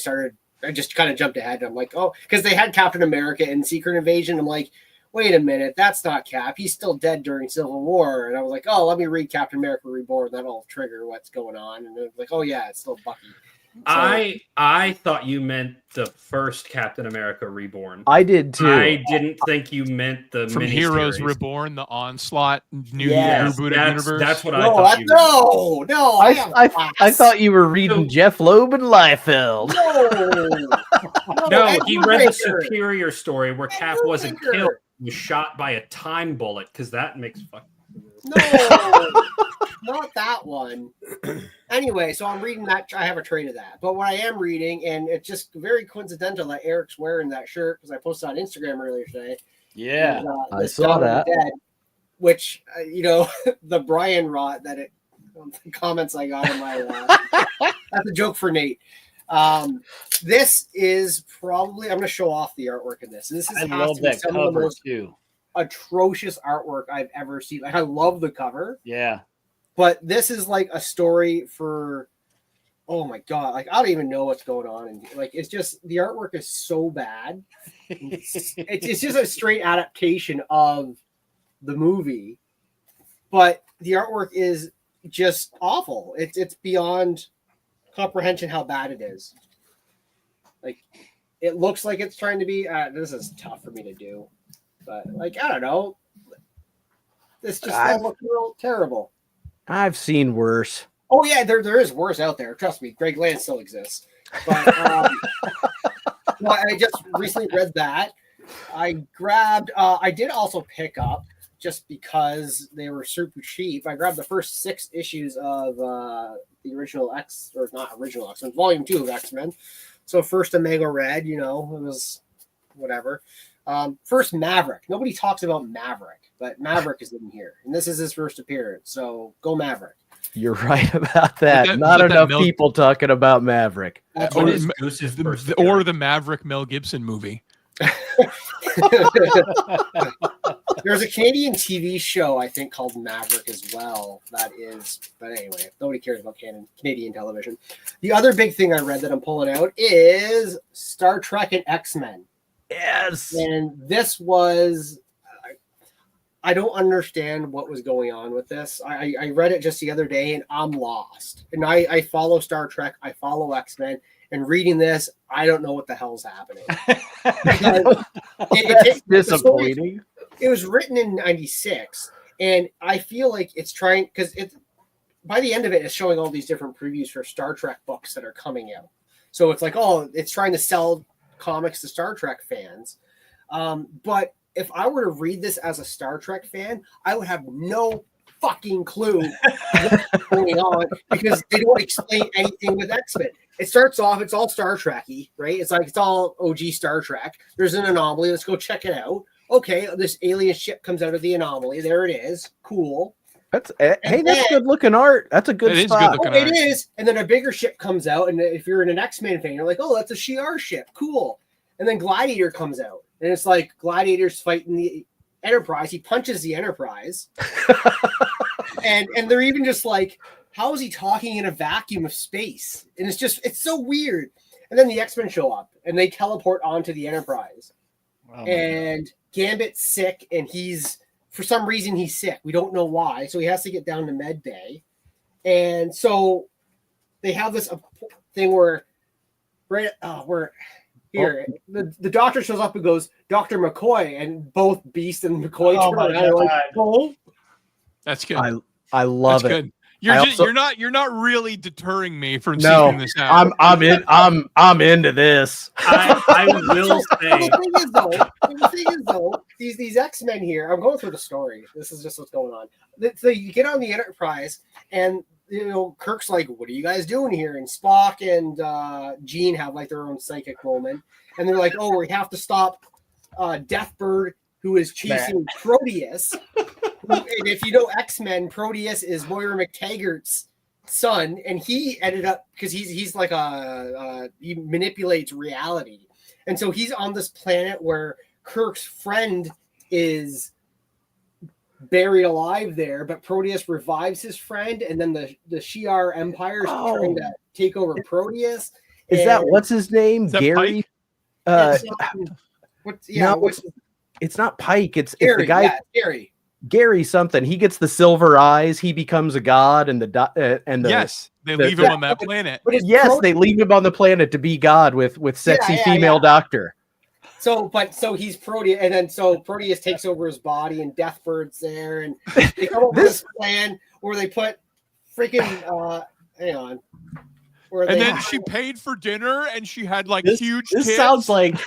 just kind of jumped ahead. And I'm like, oh, because they had Captain America in Secret Invasion. I'm like, wait a minute, that's not Cap. He's still dead during Civil War. And I was like, oh, let me read Captain America Reborn. That'll trigger what's going on. And it was like, oh yeah, it's still Bucky. So, I thought you meant the first Captain America Reborn. I did too. I didn't think you meant the From miniseries. Heroes Reborn, the Onslaught, new Yes, rebooted universe. That's what I no, thought you meant. no. I thought you were reading Jeff Loeb and Liefeld. No, he read the Breaker. Superior story where Cap wasn't Breaker. killed. He was shot by a time bullet, because that makes fucking No, not that one. Anyway, so I'm reading that. I have a trade of that. But what I am reading, and it's just very coincidental that Eric's wearing that shirt because I posted on Instagram earlier today. Yeah. is, I The saw Dawn of that. the Dead, which, the Brian rot that the comments I got in my, that's a joke for Nate. This is probably, I'm going to show off the artwork in this. This is I has love to be that some of the cover most too. atrocious artwork I've ever seen. Like, I love the cover, Yeah. but this is like a story for oh my god, like I don't even know what's going on, and like it's just the artwork is so bad. It's just a straight adaptation of the movie, but the artwork is just awful. It's beyond comprehension how bad it is. Like it looks like it's trying to be. This is tough for me to do, but like I don't know. This just all looks real terrible. I've seen worse. Oh yeah, there is worse out there. Trust me, Greg Land still exists. But well, I just recently read that. I grabbed. I did also pick up just because they were super cheap. I grabbed the first 6 issues of the original X-Men, Volume 2 of X-Men. So first Omega Red, it was whatever. First Maverick. Nobody talks about Maverick, but Maverick is in here, and this is his first appearance. So go Maverick. You're right about that. Not enough people talking about Maverick. That's Or what is Goose's first or appearance. the Maverick Mel Gibson movie. There's a Canadian TV show I think called Maverick as well. But anyway, nobody cares about Canadian television. The other big thing I read that I'm pulling out is Star Trek and X-Men. Yes. And this was, I don't understand what was going on with this. I read it just the other day and I'm lost. And I follow Star Trek, I follow X-Men, and reading this, I don't know what the hell's happening. That's disappointing. It was written in '96, and I feel like it's trying, because by the end of it, it's showing all these different previews for Star Trek books that are coming out. So it's like, it's trying to sell comics to Star Trek fans. But if I were to read this as a Star Trek fan, I would have no fucking clue what's going on because they don't explain anything with X-Men. It starts off, it's all Star Trek-y, right? It's like, it's all OG Star Trek. There's an anomaly. Let's go check it out. Okay, this alien ship comes out of the anomaly. There it is. Cool. That's good looking art. That's a good spot. It is. And then a bigger ship comes out, and if you're an X-Men fan, you're like, oh, that's a Shi'ar ship. Cool. And then Gladiator comes out, and it's like Gladiator's fighting the Enterprise. He punches the Enterprise. and they're even just like, how is he talking in a vacuum of space? And it's so weird. And then the X-Men show up, and they teleport onto the Enterprise. Oh, and Gambit's sick, and for some reason he's sick. We don't know why. So he has to get down to med bay. And so they have this thing where the doctor shows up and goes, Dr. McCoy, and both Beast and McCoy turn around like, oh. That's good. I love That's it. Good. You're not really deterring me from seeking this out. I'm into this. I will say the thing is though, these X-Men here, I'm going through the story. This is just what's going on. So you get on the Enterprise, and Kirk's like, what are you guys doing here? And Spock and Jean have like their own psychic moment, and they're like, oh, we have to stop Deathbird, who is chasing Proteus. And if you know X-Men, Proteus is Moira McTaggart's son, and he ended up, because he's like he manipulates reality, and so he's on this planet where Kirk's friend is buried alive there, but Proteus revives his friend, and then the Shi'ar Empire is trying to take over Proteus. Is that what's his name? Gary? It's not Pike. It's the guy. Yeah, Gary something. He gets the silver eyes. He becomes a god, and yes, they leave him on that planet. They leave him on the planet to be god with sexy female doctor. So he's Proteus, and then Proteus takes over his body, and Deathbird's there, and they come up with this plan where they put freaking hang on. Then she paid for dinner, and she had like huge. This sounds like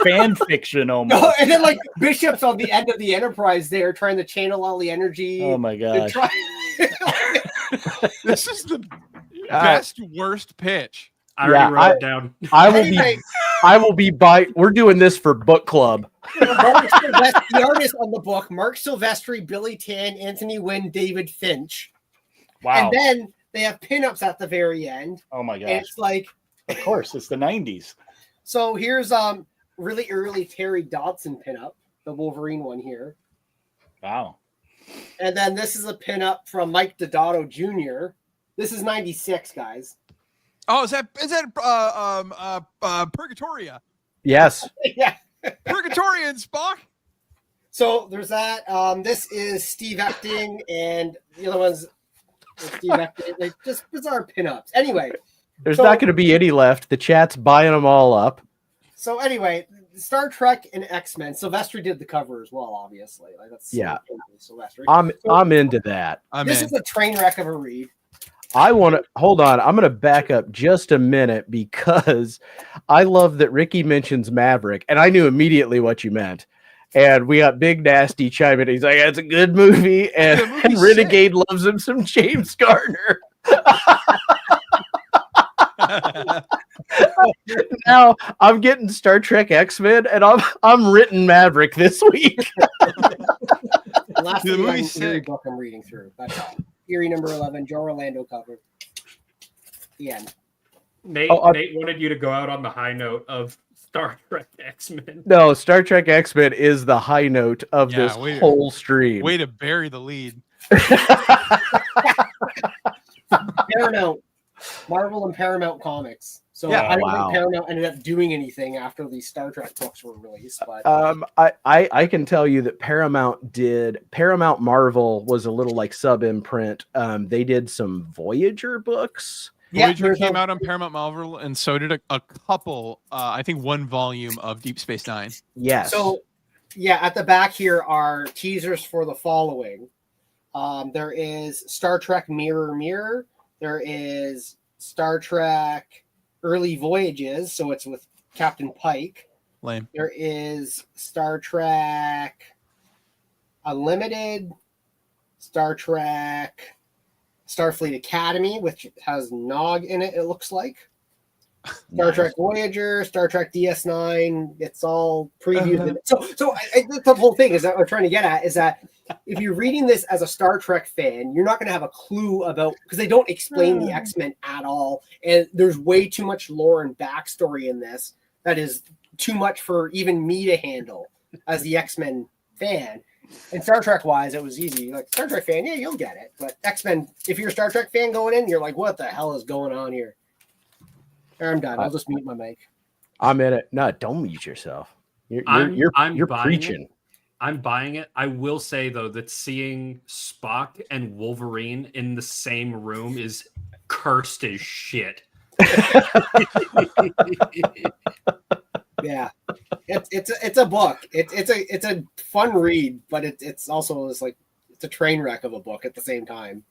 fan fiction almost. No, and then like Bishop's on the end of the Enterprise there, trying to channel all the energy. Oh my gosh! This is the best worst pitch. I already wrote it down. I will be we're doing this for book club. The artists on the book: Mark Silvestri, Billy Tan, Anthony Wynn, David Finch. Wow! And then they have pinups at the very end. Oh my gosh! And it's like, of course, it's the '90s. So here's really early Terry Dodson pinup, the Wolverine one here. Wow! And then this is a pinup from Mike Deodato Jr. This is '96, guys. Oh, is that Purgatoria? Yes. Yeah. Purgatoria and Spock. So there's that. This is Steve Epting, and the other one's Steve Epting. Like just bizarre pinups. Anyway, There's So- not going to be any left. The chat's buying them all up. so anyway, Star Trek and X-Men. Sylvester did the cover as well, obviously. Like that's Yeah. Sylvester. I'm into that. This is a train wreck of a read. I want to hold on. I'm going to back up just a minute because I love that Ricky mentions Maverick, and I knew immediately what you meant. And we got Big Nasty chime in. He's like, "It's a good movie," and, The movie's Renegade loves him some James Garner. Now I'm getting Star Trek X-Men, and I'm written Maverick this week. The last Dude, the Eerie movie's Eerie sick. book I'm reading through. That's all. Eerie number 11, Joe Orlando cover. The end. Nate, Oh, Nate wanted you to go out on the high note of Star Trek X-Men. No, Star Trek X-Men is the high note of Yeah, this wait- whole stream. Way to bury the lead. Paramount. Marvel and Paramount Comics. So Yeah, I don't wow. think Paramount ended up doing anything after these Star Trek books were released, but I can tell you that Paramount Marvel was a little like sub imprint. They did some Voyager books. Voyager there's came a- out on Paramount Marvel, and so did a couple. I think one volume of Deep Space Nine. Yes. So, yeah, at the back here are teasers for the following. There is Star Trek Mirror Mirror. There is Star Trek Early Voyages, so it's with Captain Pike. Lame. There is Star Trek Unlimited, Star Trek Starfleet Academy, which has Nog in it, it looks like. Star Trek Voyager, Star Trek DS9, it's all previewed. So the whole thing is that what I'm trying to get at is that if you're reading this as a Star Trek fan, you're not going to have a clue about, because they don't explain the X-Men at all. And there's way too much lore and backstory in this that is too much for even me to handle as the X-Men fan. And Star Trek wise, it was easy. Like Star Trek fan, yeah, you'll get it. But X-Men, if you're a Star Trek fan going in, you're like, what the hell is going on here? I'm done. I'll just mute my mic. I'm in it. No, don't mute yourself. You're I'm buying preaching. it. I'm buying it. I will say though that seeing Spock and Wolverine in the same room is cursed as shit. Yeah, it's a book. It's a fun read, but it's also it's a train wreck of a book at the same time.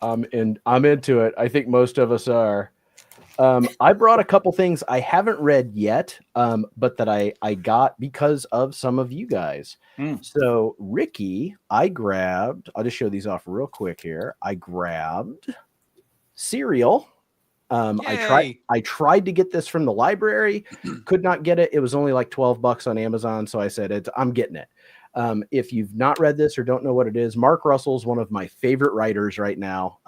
I'm into it. I think most of us are. I brought a couple things I haven't read yet, but that I got because of some of you guys. So Ricky, I'll just show these off real quick here. I grabbed Serial. I tried to get this from the library, could not get it. It was only like $12 on Amazon. So I said, I'm getting it. If you've not read this or don't know what it is, Mark Russell's one of my favorite writers right now.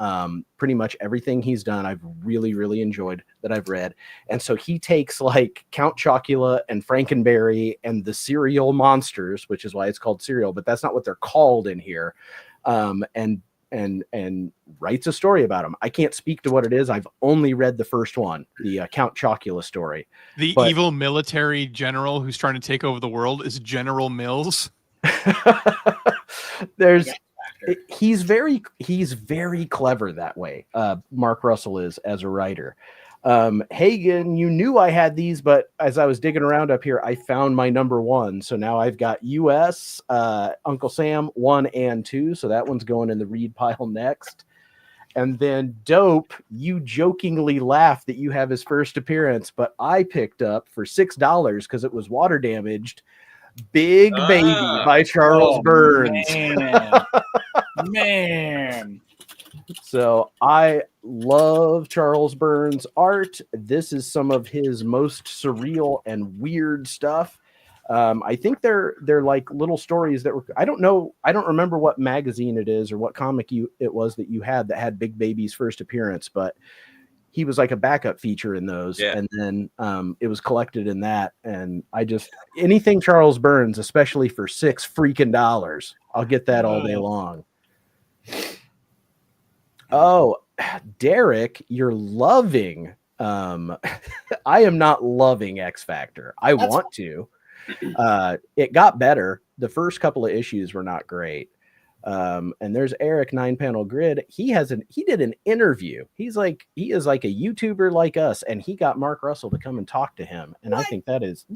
Pretty much everything he's done, I've really, really enjoyed that I've read. And so he takes like Count Chocula and Frankenberry and the Serial monsters, which is why it's called Serial, but that's not what they're called in here. And writes a story about them. I can't speak to what it is. I've only read the first one, the Count Chocula story. The But- evil military general who's trying to take over the world is General Mills. There's Yeah. he's very clever that way. Mark Russell is as a writer. Hagen, you knew I had these, but as I was digging around up here, I found my number one. So now I've got US Uncle Sam 1 and 2. So that one's going in the read pile next. And then Dope, you jokingly laughed that you have his first appearance, but I picked up for $6 because it was water damaged. Big Baby by Charles Burns. Man. So I love Charles Burns' art. This is some of his most surreal and weird stuff. I think they're like little stories that were. I don't remember what magazine it is or what comic it was that you had that had Big Baby's first appearance, but he was like a backup feature in those. Yeah. And then it was collected in that. And I just anything Charles Burns, especially for $6 freaking, I'll get that all day long. Oh, Derek, you're loving. I am not loving X Factor. I That's want to. It got better. The first couple of issues were not great. And there's Eric 9-Panel Grid. He did an interview. He is like a YouTuber like us, and he got Mark Russell to come and talk to him. And I think that is,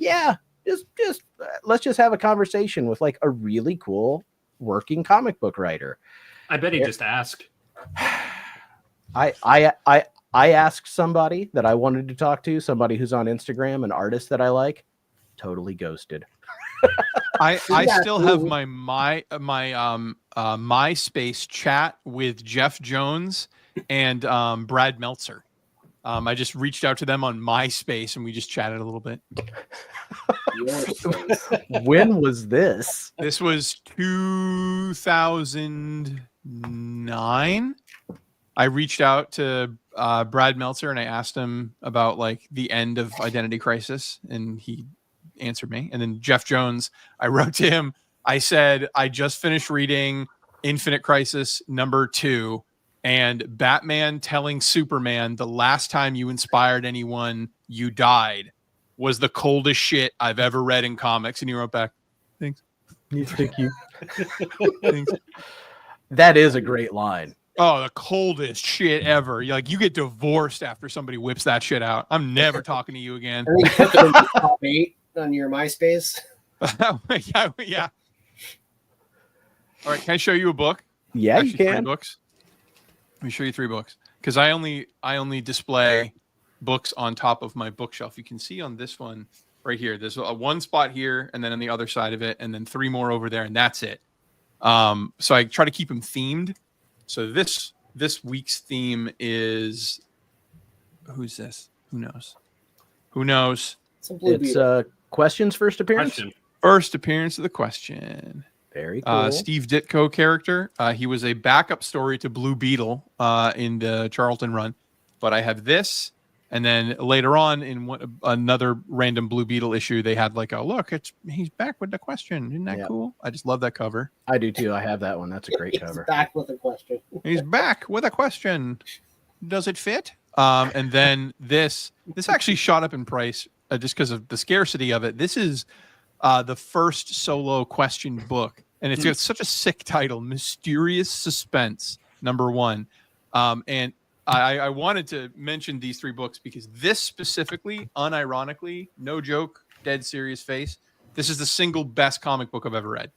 just let's just have a conversation with like a really cool working comic book writer. I bet he just asked. I asked somebody that I wanted to talk to, somebody who's on Instagram, an artist that I like, totally ghosted. I Yeah, still have cool. my MySpace chat with Jeff Jones and Brad Meltzer. I just reached out to them on MySpace and we just chatted a little bit. When was this? This was 2009. I reached out to Brad Meltzer and I asked him about like the end of Identity Crisis, and he answered me. And then Jeff Jones, I wrote to him. I said, I just finished reading Infinite Crisis #2 and Batman telling Superman the last time you inspired anyone, you died, was the coldest shit I've ever read in comics. And he wrote back, thanks. Thank you. Thanks. That is a great line. Oh, the coldest shit ever. You're like, you get divorced after somebody whips that shit out. I'm never talking to you again. And then you put them in the top 8 on your MySpace. yeah. All right, can I show you a book? Yeah, Actually, you 3 can. books. Let me show you 3 books because I only display books on top of my bookshelf. You can see on this one right here. There's one spot here, and then on the other side of it, and then 3 more over there, and that's it. So I try to keep them themed. So this week's theme is, who's this? Who knows? Some Blue It's Beetle. Question's first appearance. Question. First appearance of the Question. Very cool. Steve Ditko character. He was a backup story to Blue Beetle in the Charlton run. But I have this, and then later on in another random Blue Beetle issue, they had like, he's back with the Question. Isn't that Yeah. cool? I just love that cover. I do too. I have that one. That's a great He's cover. back with a question. He's back with a question. Does it fit? And then this actually shot up in price just because of the scarcity of it. This is the first solo Question book, and it's got such a sick title, Mysterious Suspense #1. And I wanted to mention these 3 books because this specifically, unironically, no joke, dead serious face, this is the single best comic book I've ever read.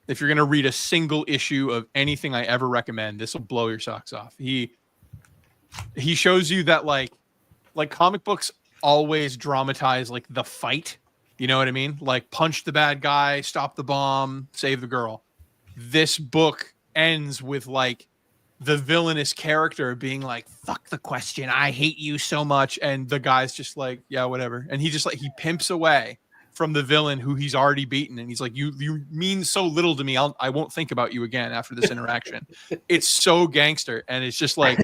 If you're going to read a single issue of anything I ever recommend, this will blow your socks off. He shows you that like comic books always dramatize like the fight. You know what I mean? Like punch the bad guy, stop the bomb, save the girl. This book ends with like the villainous character being like, fuck the Question, I hate you so much. And the guy's just like, yeah, whatever. And he just like, he pimps away from the villain who he's already beaten. And he's like, you mean so little to me. I won't think about you again after this interaction. It's so gangster. And it's just like,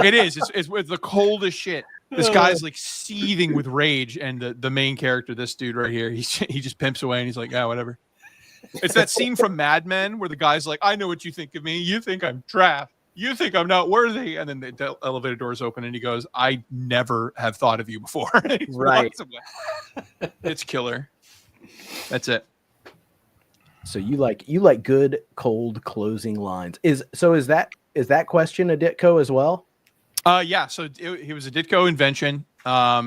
it is. It's the coldest shit. This guy's like seething with rage. And the main character, this dude right here, he just pimps away and he's like, yeah, whatever. It's that scene from Mad Men where the guy's like, I know what you think of me. You think I'm trash. You think I'm not worthy. And then the elevator doors open and he goes, I never have thought of you before. Right. It's killer. That's it. So you like good cold closing lines. Is that Question a Ditko as well? Yeah. So he was a Ditko invention.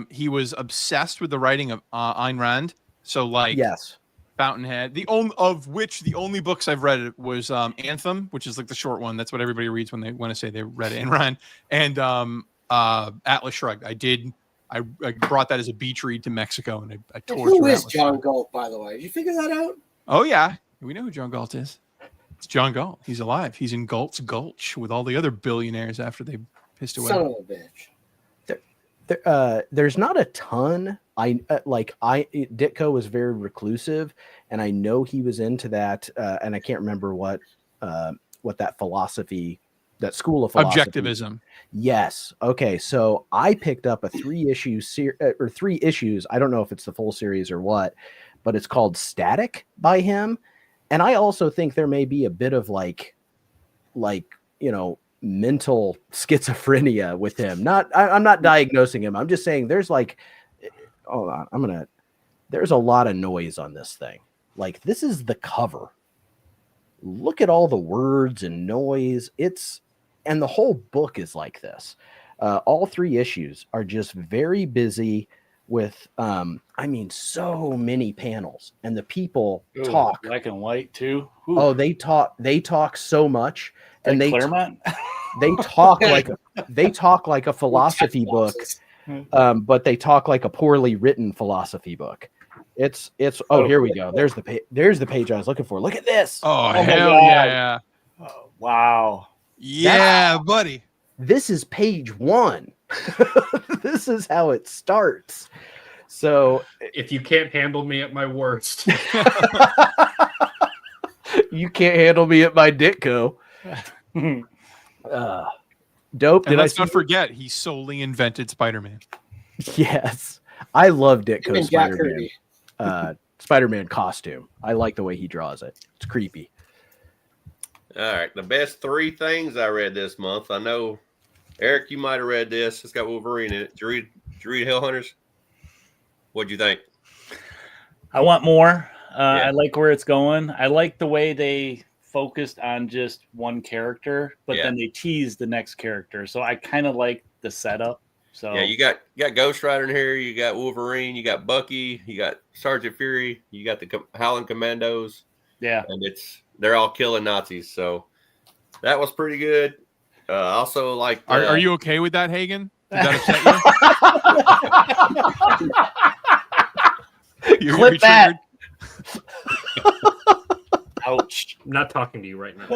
He was obsessed with the writing of Ayn Rand. So like, Yes. Fountainhead, the only books I've read was Anthem, which is like the short one. That's what everybody reads when they want to say they read Ayn Rand, and Atlas Shrugged. I brought that as a beach read to Mexico, and I tore Who through is Atlas John Shrugged. Galt, by the way? Did you figure that out? Oh yeah, we know who John Galt is. It's John Galt. He's alive. He's in Galt's Gulch with all the other billionaires after they pissed away. Son of a bitch. There's not a ton. Ditko was very reclusive, and I know he was into that. And I can't remember what that philosophy, that school of philosophy. Objectivism. Yes. Okay. So I picked up a 3 issues. I don't know if it's the full series or what, but it's called Static by him. And I also think there may be a bit of like mental schizophrenia with him. I'm not diagnosing him. I'm just saying there's like, hold on, there's a lot of noise on this thing. Like, this is the cover. Look at all the words and noise. And the whole book is like this. All 3 issues are just very busy with, so many panels, and the people talk black and white too. Ooh. Oh, they talk so much, and like Claremont. They talk like a philosophy book, but they talk like a poorly written philosophy book. It's here we go. There's the page I was looking for. Look at this. Oh hell yeah. Oh, wow. Yeah, buddy. This is page 1. This is how it starts. So if you can't handle me at my worst, you can't handle me at my Ditko. Dope. And let's not forget, he solely invented Spider-Man. Yes, I love Ditko Spider-Man. Spider-Man costume. I like the way he draws it. It's creepy. All right, the best 3 things I read this month. I know, Eric, you might have read this. It's got Wolverine in it. Did you read Hellhunters? What'd you think? I want more. I like where it's going. I like the way they focused on just one character, but then they teased the next character. So I kind of like the setup. So yeah, you got Ghost Rider in here. You got Wolverine. You got Bucky. You got Sergeant Fury. You got the Howling Commandos. Yeah, and they're all killing Nazis. So that was pretty good. Also, like, are you okay with that, Hagen? Did that upset you? Clip that. Ouch! I'm not talking to you right now.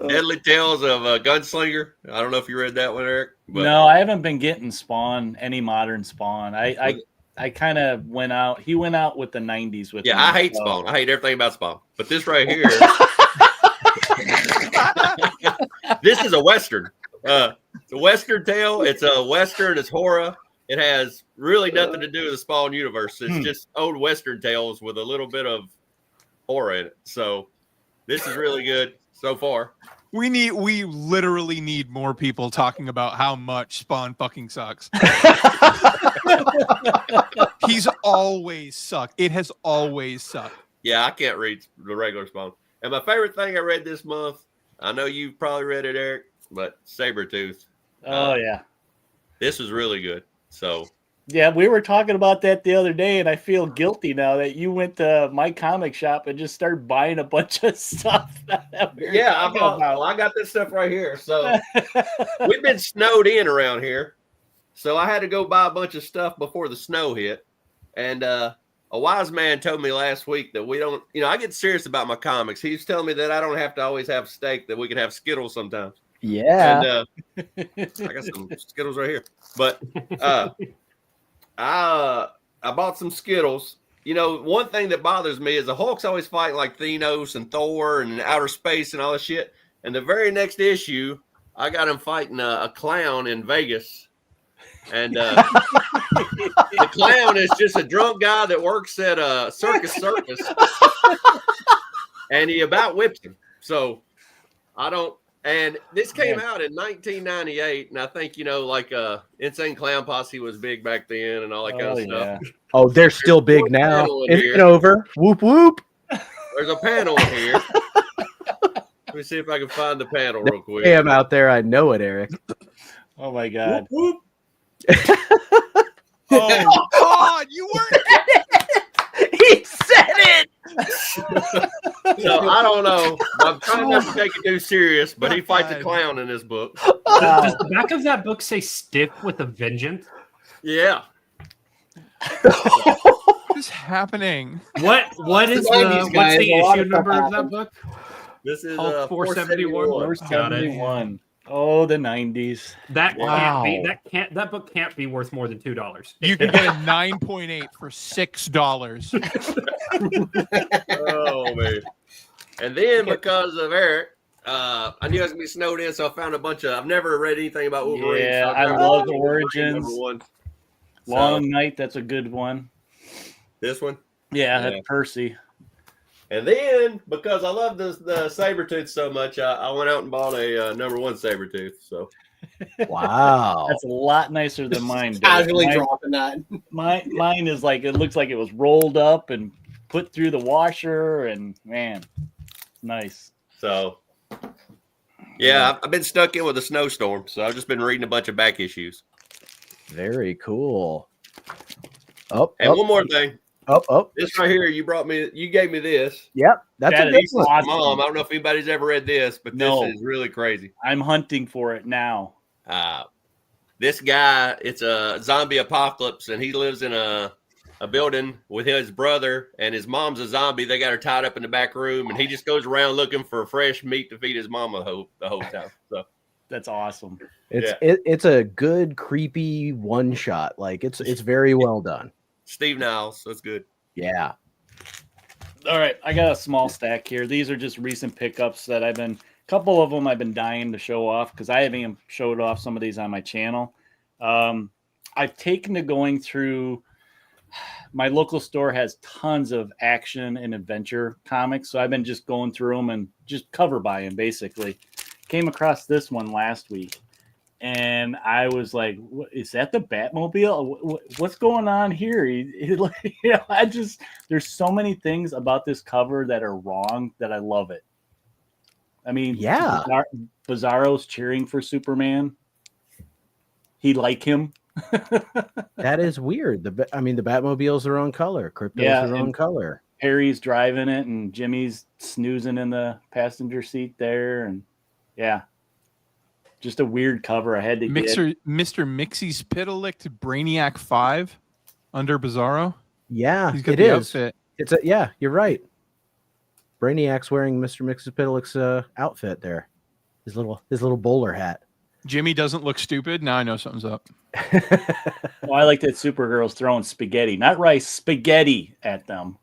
Deadly Tales of Gunslinger. I don't know if you read that one, Eric. But no, I haven't been getting Spawn, any modern Spawn. I kind of went out. He went out with the 90s with. Yeah, I hate Spawn. I hate everything about Spawn. But this right here, this is a Western. It's a Western tale. It's a Western. It's horror. It has really nothing to do with the Spawn universe. It's just old Western tales with a little bit of horror in it. So this is really good so far. We literally need more people talking about how much Spawn fucking sucks. He's always sucked. It has always sucked. Yeah, I can't read the regular Spawn. And my favorite thing I read this month, I know you've probably read it, Eric, but Sabretooth. Oh, yeah. This was really good. So yeah, we were talking about that the other day, and I feel guilty now that you went to my comic shop and just started buying a bunch of stuff. I got this stuff right here. So we've been snowed in around here. So I had to go buy a bunch of stuff before the snow hit. And a wise man told me last week that we don't, I get serious about my comics. He's telling me that I don't have to always have steak, that we can have Skittles sometimes. Yeah. And I got some Skittles right here. But I bought some Skittles. One thing that bothers me is the Hulk's always fighting like Thanos and Thor and outer space and all this shit. And the very next issue, I got him fighting a clown in Vegas. And the clown is just a drunk guy that works at a circus. And he about whips him. So I don't. And this came out in 1998, and I think Insane Clown Posse was big back then, and all that kind of stuff. Oh, they're still big now. It's over. Whoop whoop. There's a panel in here. Let me see if I can find the panel real quick. I am out there. I know it, Eric. Oh my God. Whoop, whoop. Oh God, you weren't. He said it. So I don't know. I'm trying not to take it too serious, but he fights a clown in this book. Does the back of that book say "Stiff with a Vengeance"? Yeah. What is happening? What's the issue number of that book? This is 471. 471. Oh, the 90s. That book can't be worth more than $2. You can get a 9.8 for $6. Oh man! And then because of Eric, I knew I was gonna be snowed in, so I found a bunch of. I've never read anything about Wolverine. Yeah, so I love the Origins. #1. Long Night, that's a good one. This one? Yeah, that's Percy. And then, because I love the Sabretooth so much, I went out and bought a number 1 Sabretooth. So Wow. That's a lot nicer than mine. Derek. Casually dropping that. Mine is like, it looks like it was rolled up and put through the washer, and man, nice. So, yeah, I've been stuck in with a snowstorm, so I've just been reading a bunch of back issues. Very cool. Oh, And one more thing. Oh. This right here, you gave me this. Yep. That's That a good is one. awesome. Mom, I don't know if anybody's ever read this, but No. this is really crazy. I'm hunting for it now. This guy, it's a zombie apocalypse, and he lives in a building with his brother, and his mom's a zombie. They got her tied up in the back room, and he just goes around looking for fresh meat to feed his mama the whole time. So That's awesome. It's a good creepy one shot. Like it's very well done. Steve Niles, that's good. Yeah. All right, I got a small stack here. These are just recent pickups that a couple of them I've been dying to show off because I haven't even showed off some of these on my channel. I've taken to going through. My local store has tons of action and adventure comics, so I've been just going through them and just cover buying basically. Came across this one last week, and I was like, "Is that the Batmobile? What's going on here?" There's so many things about this cover that are wrong that I love it. I mean, Yeah. Bizarro's cheering for Superman. He like him. That is weird. The Batmobile's the wrong color. Crypto's the wrong color. Harry's driving it, and Jimmy's snoozing in the passenger seat there, and yeah, just a weird cover. I had to get Mr. Mixie's Pitalicked Brainiac 5 under Bizarro. Yeah, He's got it the is. outfit. Yeah, you're right. Brainiac's wearing Mr. Mxyzptlk's outfit there. His little bowler hat. Jimmy doesn't look stupid. Now I know something's up. Oh, I like that Supergirl's throwing spaghetti, not rice, spaghetti at them.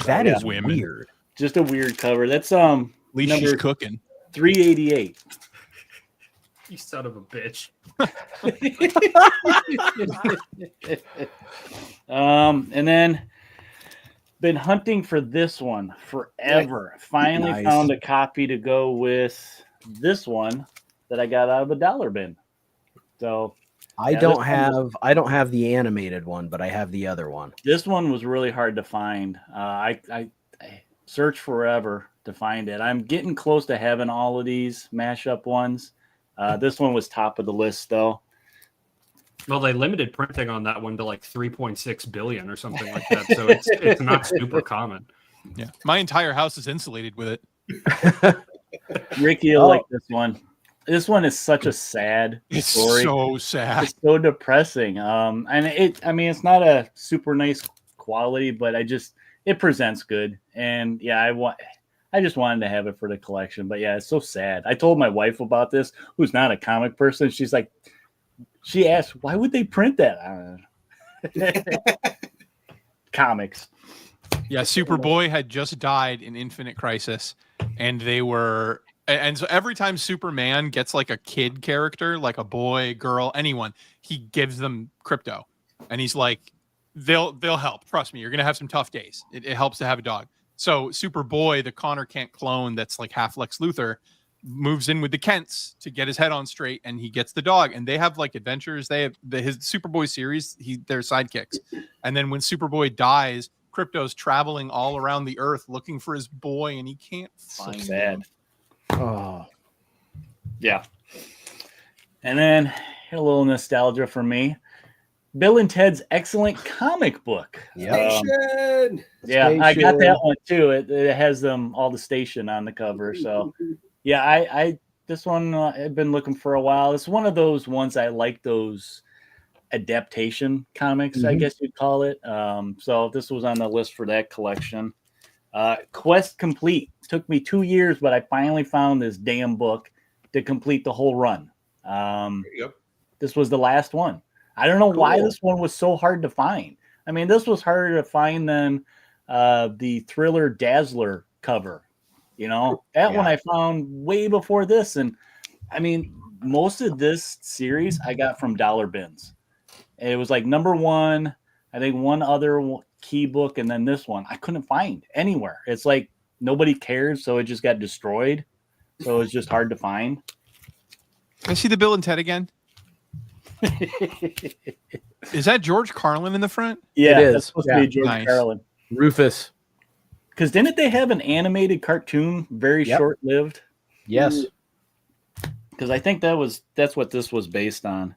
That is Women. weird. Just a weird cover. That's At least Number- she's cooking. 388. You son of a bitch. And then been hunting for this one forever. Finally Nice. found a copy to go with this one that I got out of a dollar bin. So I Yeah, don't this have the animated one, but I have the other one. this one was really hard to find. I searched forever to find it. I'm getting close to having all of these mashup ones. This one was top of the list though. Well, they limited printing on that one to like 3.6 billion or something like that. So it's not super common. Yeah, my entire house is insulated with it. Ricky, you'll like this one. This one is such a sad It's story. so sad. It's so depressing. And it's not a super nice quality, but it presents good. And yeah, I just wanted to have it for the collection. But yeah, it's so sad. I told my wife about this, who's not a comic person. She's like, she asked, why would they print that? I don't know. Comics. Yeah, Superboy had just died in Infinite Crisis, and so every time Superman gets like a kid character, like a boy, girl, anyone, he gives them crypto, and he's like, they'll help. Trust me, you're gonna have some tough days. It helps to have a dog. So Superboy, the Connor Kent clone, that's like half Lex Luthor, moves in with the Kents to get his head on straight, and he gets the dog, and they have like adventures. They have his Superboy series. They're sidekicks, and then when Superboy dies, Crypto's traveling all around the earth looking for his boy, and he can't So find sad. him. Oh, Yeah. And then a little nostalgia for me. Bill and Ted's Excellent Comic Book. yeah. Station! Yeah, I got Station. that one too. It has them all the station on the cover. So yeah, I this one I've been looking for a while. It's one of those ones I like, those adaptation comics, I Mhm. guess you'd call it. So this was on the list for that collection. Quest Complete. Took me 2 years, but I finally found this damn book to complete the whole run. There you go. This was the last one. I don't know why Cool. this one was so hard to find. I mean, this was harder to find than the Thriller Dazzler cover. You know, that one Yeah. I found way before this. And I mean, most of this series I got from dollar bins. It was like number one, I think one other Key book and then this one I couldn't find anywhere. It's like nobody cares, so it just got destroyed. So it's just hard to find. I see the Bill and Ted again. Is that George Carlin in the front? Yeah, It is. that's supposed Yeah. to be George Nice. Carlin. Rufus. Because didn't they have an animated cartoon, very Yep. short-lived? Yes. Because I think that's what this was based on.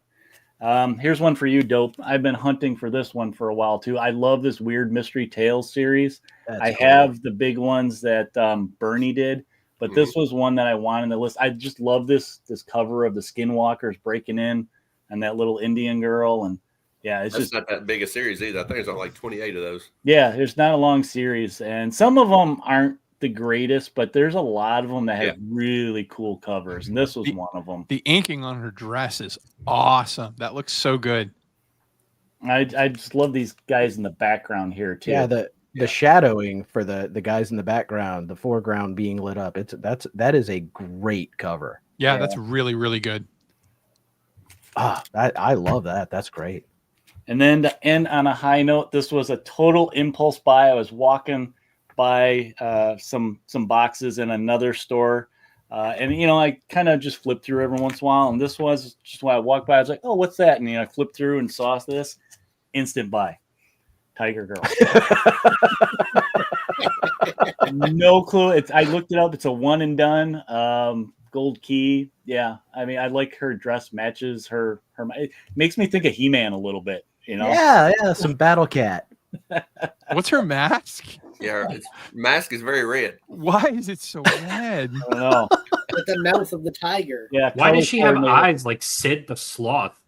Here's one for you, Dope. I've been hunting for this one for a while too. I love this Weird Mystery Tales series. That's I cool. have the big ones that Bernie did, but this was one that I wanted to list. I just love this cover of the Skinwalkers breaking in and that little Indian girl, and yeah, it's That's just not that big a series either. I think it's on like 28 of those. yeah. There's not a long series, and some of them aren't the greatest, but there's a lot of them that have really cool covers, and this was one of them. The inking on her dress is awesome. That looks so good. I just love these guys in the background here too. Yeah, the shadowing for the guys in the background, the foreground being lit up. That is a great cover. Yeah, Yeah. that's really, really good. I love that. That's great. And then to end on a high note, this was a total impulse buy. I was walking by some boxes in another store, and I kind of just flipped through every once in a while. And this was just when I walked by, I was like, "Oh, what's that?" And I flipped through and saw this. Instant buy, Tiger Girl. No clue. I looked it up. It's a one and done. Gold key. Yeah, I mean, I like her dress matches her. It makes me think of He-Man a little bit. Yeah, some Battle Cat. What's her mask? Yeah, its mask is very red. Why is it so red? I don't know. With the mouth of the tiger. Yeah. Why color does she have coordinated. eyes like Sid the Sloth?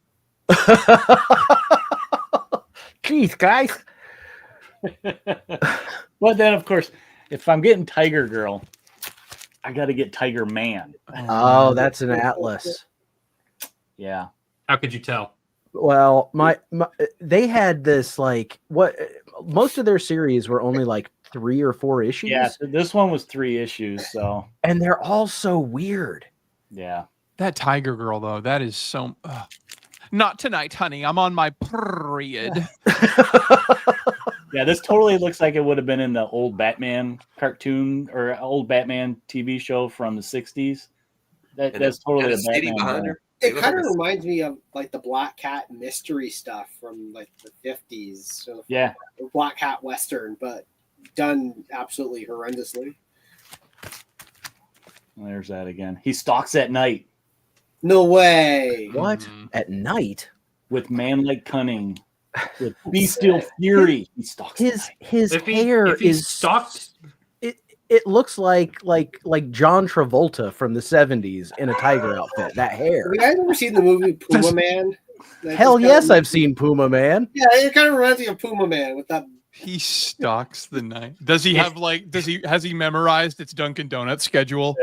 Jeez, guys. But then, of course, if I'm getting Tiger Girl, I got to get Tiger Man. Oh, that's an Atlas. Yeah. How could you tell? Well, they had this most of their series were only like 3 or 4 issues. Yeah. So this one was 3 issues. So, And they're all so weird. yeah. That Tiger Girl, though, that is so. Not tonight, honey. I'm on my period. Yeah. This totally looks like it would have been in the old Batman cartoon or old Batman TV show from the 60s. That's totally a city Batman. behind guy. her. It kind of reminds me of like the Black Cat mystery stuff from like the 50s. So Yeah. Black Cat Western, but done absolutely horrendously. There's that again. He stalks at night No way. What? Mhm. At night? with man-like cunning, with bestial fury. He stalks at night. His If hair he's is stalked, it looks like John Travolta from the 70s in a tiger outfit. That hair. Have you guys ever seen the movie Puma Man? Hell yes, I've seen Puma Man. Yeah, it kind of reminds me of Puma Man with that. He stalks the night. Does he have has he memorized its Dunkin' Donuts schedule?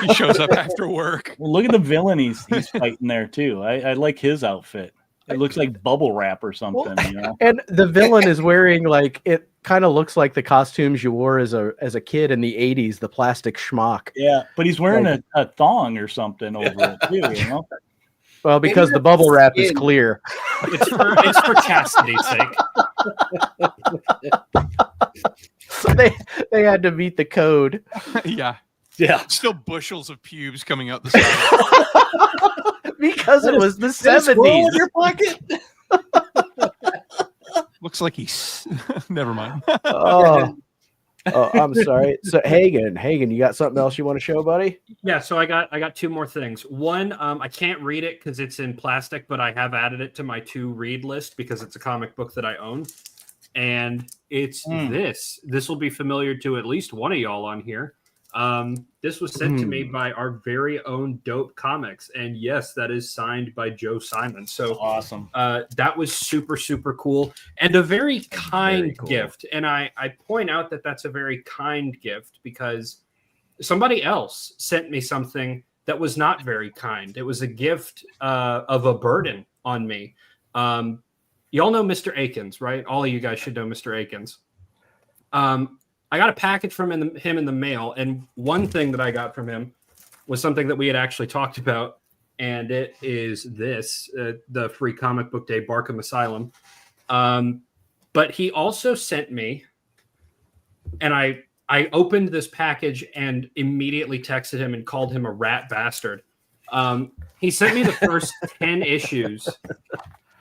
He shows up after work. Well, look at the villain he's fighting there too. I like his outfit. It looks like bubble wrap or something, And the villain is wearing it kind of looks like the costumes you wore as a kid in the 80s, the plastic schmuck. Yeah, but he's wearing a thong or something over it too, Well, because the bubble wrap is clear. it's for chastity's sake. So they had to meet the code. Yeah. Yeah. Still bushels of pubes coming out the side. Because it was the Squirrel in 70s. your pocket. Looks like he's never mind. Oh, I'm sorry. So Hagen, you got something else you want to show, buddy? Yeah, so I got 2 more things. One, I can't read it because it's in plastic, but I have added it to my to read list because it's a comic book that I own, and it's this. This will be familiar to at least one of y'all on here. This was sent to me by our very own Dope Comics, and yes, that is signed by Joe Simon. So Awesome. that was super, super cool and a very kind cool. gift. And I point out that that's a very kind gift because somebody else sent me something that was not very kind. It was a gift of a burden on me. Y'all know Mr. Akins, right? All of you guys should know Mr. Akins. I got a package from him in the mail, and one thing that I got from him was something that we had actually talked about, and it is this, the Free Comic Book Day Barkham Asylum. But he also sent me, and I opened this package and immediately texted him and called him a rat bastard. He sent me the first 10 issues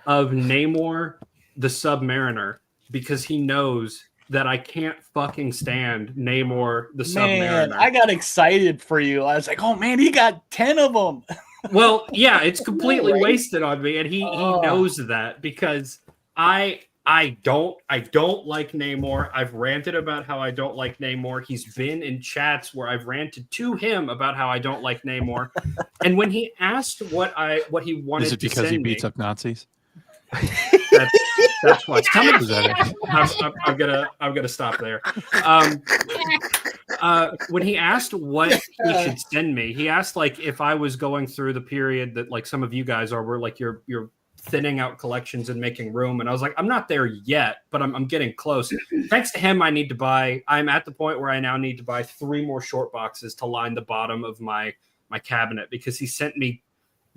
of Namor the Submariner because he knows that I can't fucking stand Namor the Man, Submariner. I got excited for you. I was like, oh man, he got 10 of them. Well, yeah, it's completely Right? wasted on me, and he knows that because I don't like Namor. I've ranted about how I don't like Namor. He's been in chats where I've ranted to him about how I don't like Namor. And when he asked what he wanted Is it to because he send beats me, up Nazis? that's why. Tell me, Is that it? I'm gonna stop there. When he asked what he should send me, he asked like if I was going through the period that like some of you guys are, where like you're thinning out collections and making room, and I was like, I'm not there yet, but I'm getting close. Thanks to him, I'm at the point where I now need to buy 3 more short boxes to line the bottom of my cabinet, because he sent me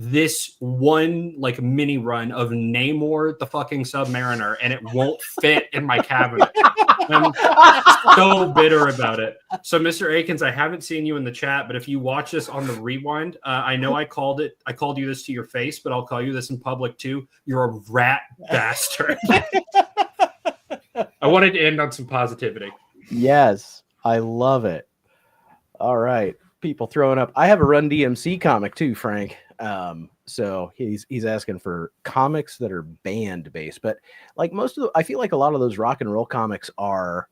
this one like mini run of Namor the fucking Submariner, and it won't fit in my cabinet. I'm so bitter about it. So, Mr. Akins, I haven't seen you in the chat, but if you watch this on the rewind, I know I called you this to your face, but I'll call you this in public too. You're a rat bastard. I wanted to end on some positivity. Yes, I love it. All right, people throwing up. I have a Run DMC comic too, Frank. So he's asking for comics that are band based, but like I feel like a lot of those rock and roll comics are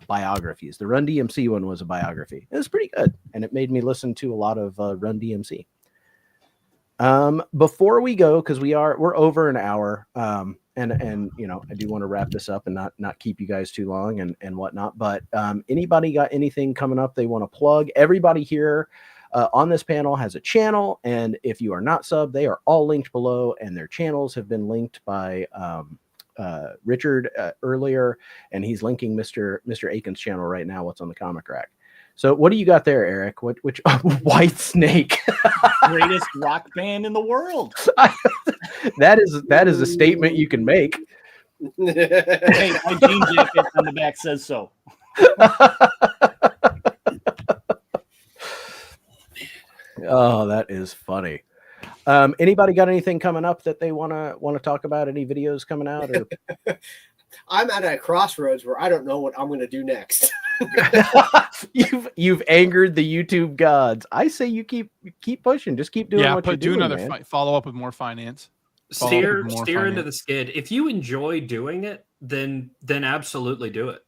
biographies. The Run DMC one was a biography. It was pretty good, and it made me listen to a lot of Run DMC. Before we go, because we're over an hour, and you know, I do want to wrap this up and not keep you guys too long and whatnot. But anybody got anything coming up they want to plug? Everybody here on this panel has a channel, and if you are not sub, they are all linked below, and their channels have been linked by Richard earlier, and he's linking Mr. Akins' channel right now. What's on the comic rack? So what do you got there, Eric? Which White Snake? Greatest rock band in the world. That is a statement you can make. Hey, my jean jacket on the back says so. Oh, that is funny. Anybody got anything coming up that they want to talk about? Any videos coming out? Or? I'm at a crossroads where I don't know what I'm going to do next. You've angered the YouTube gods. I say you keep pushing. Just keep doing what you're doing. Do another follow up with more finance. Steer into the skid. If you enjoy doing it, then absolutely do it.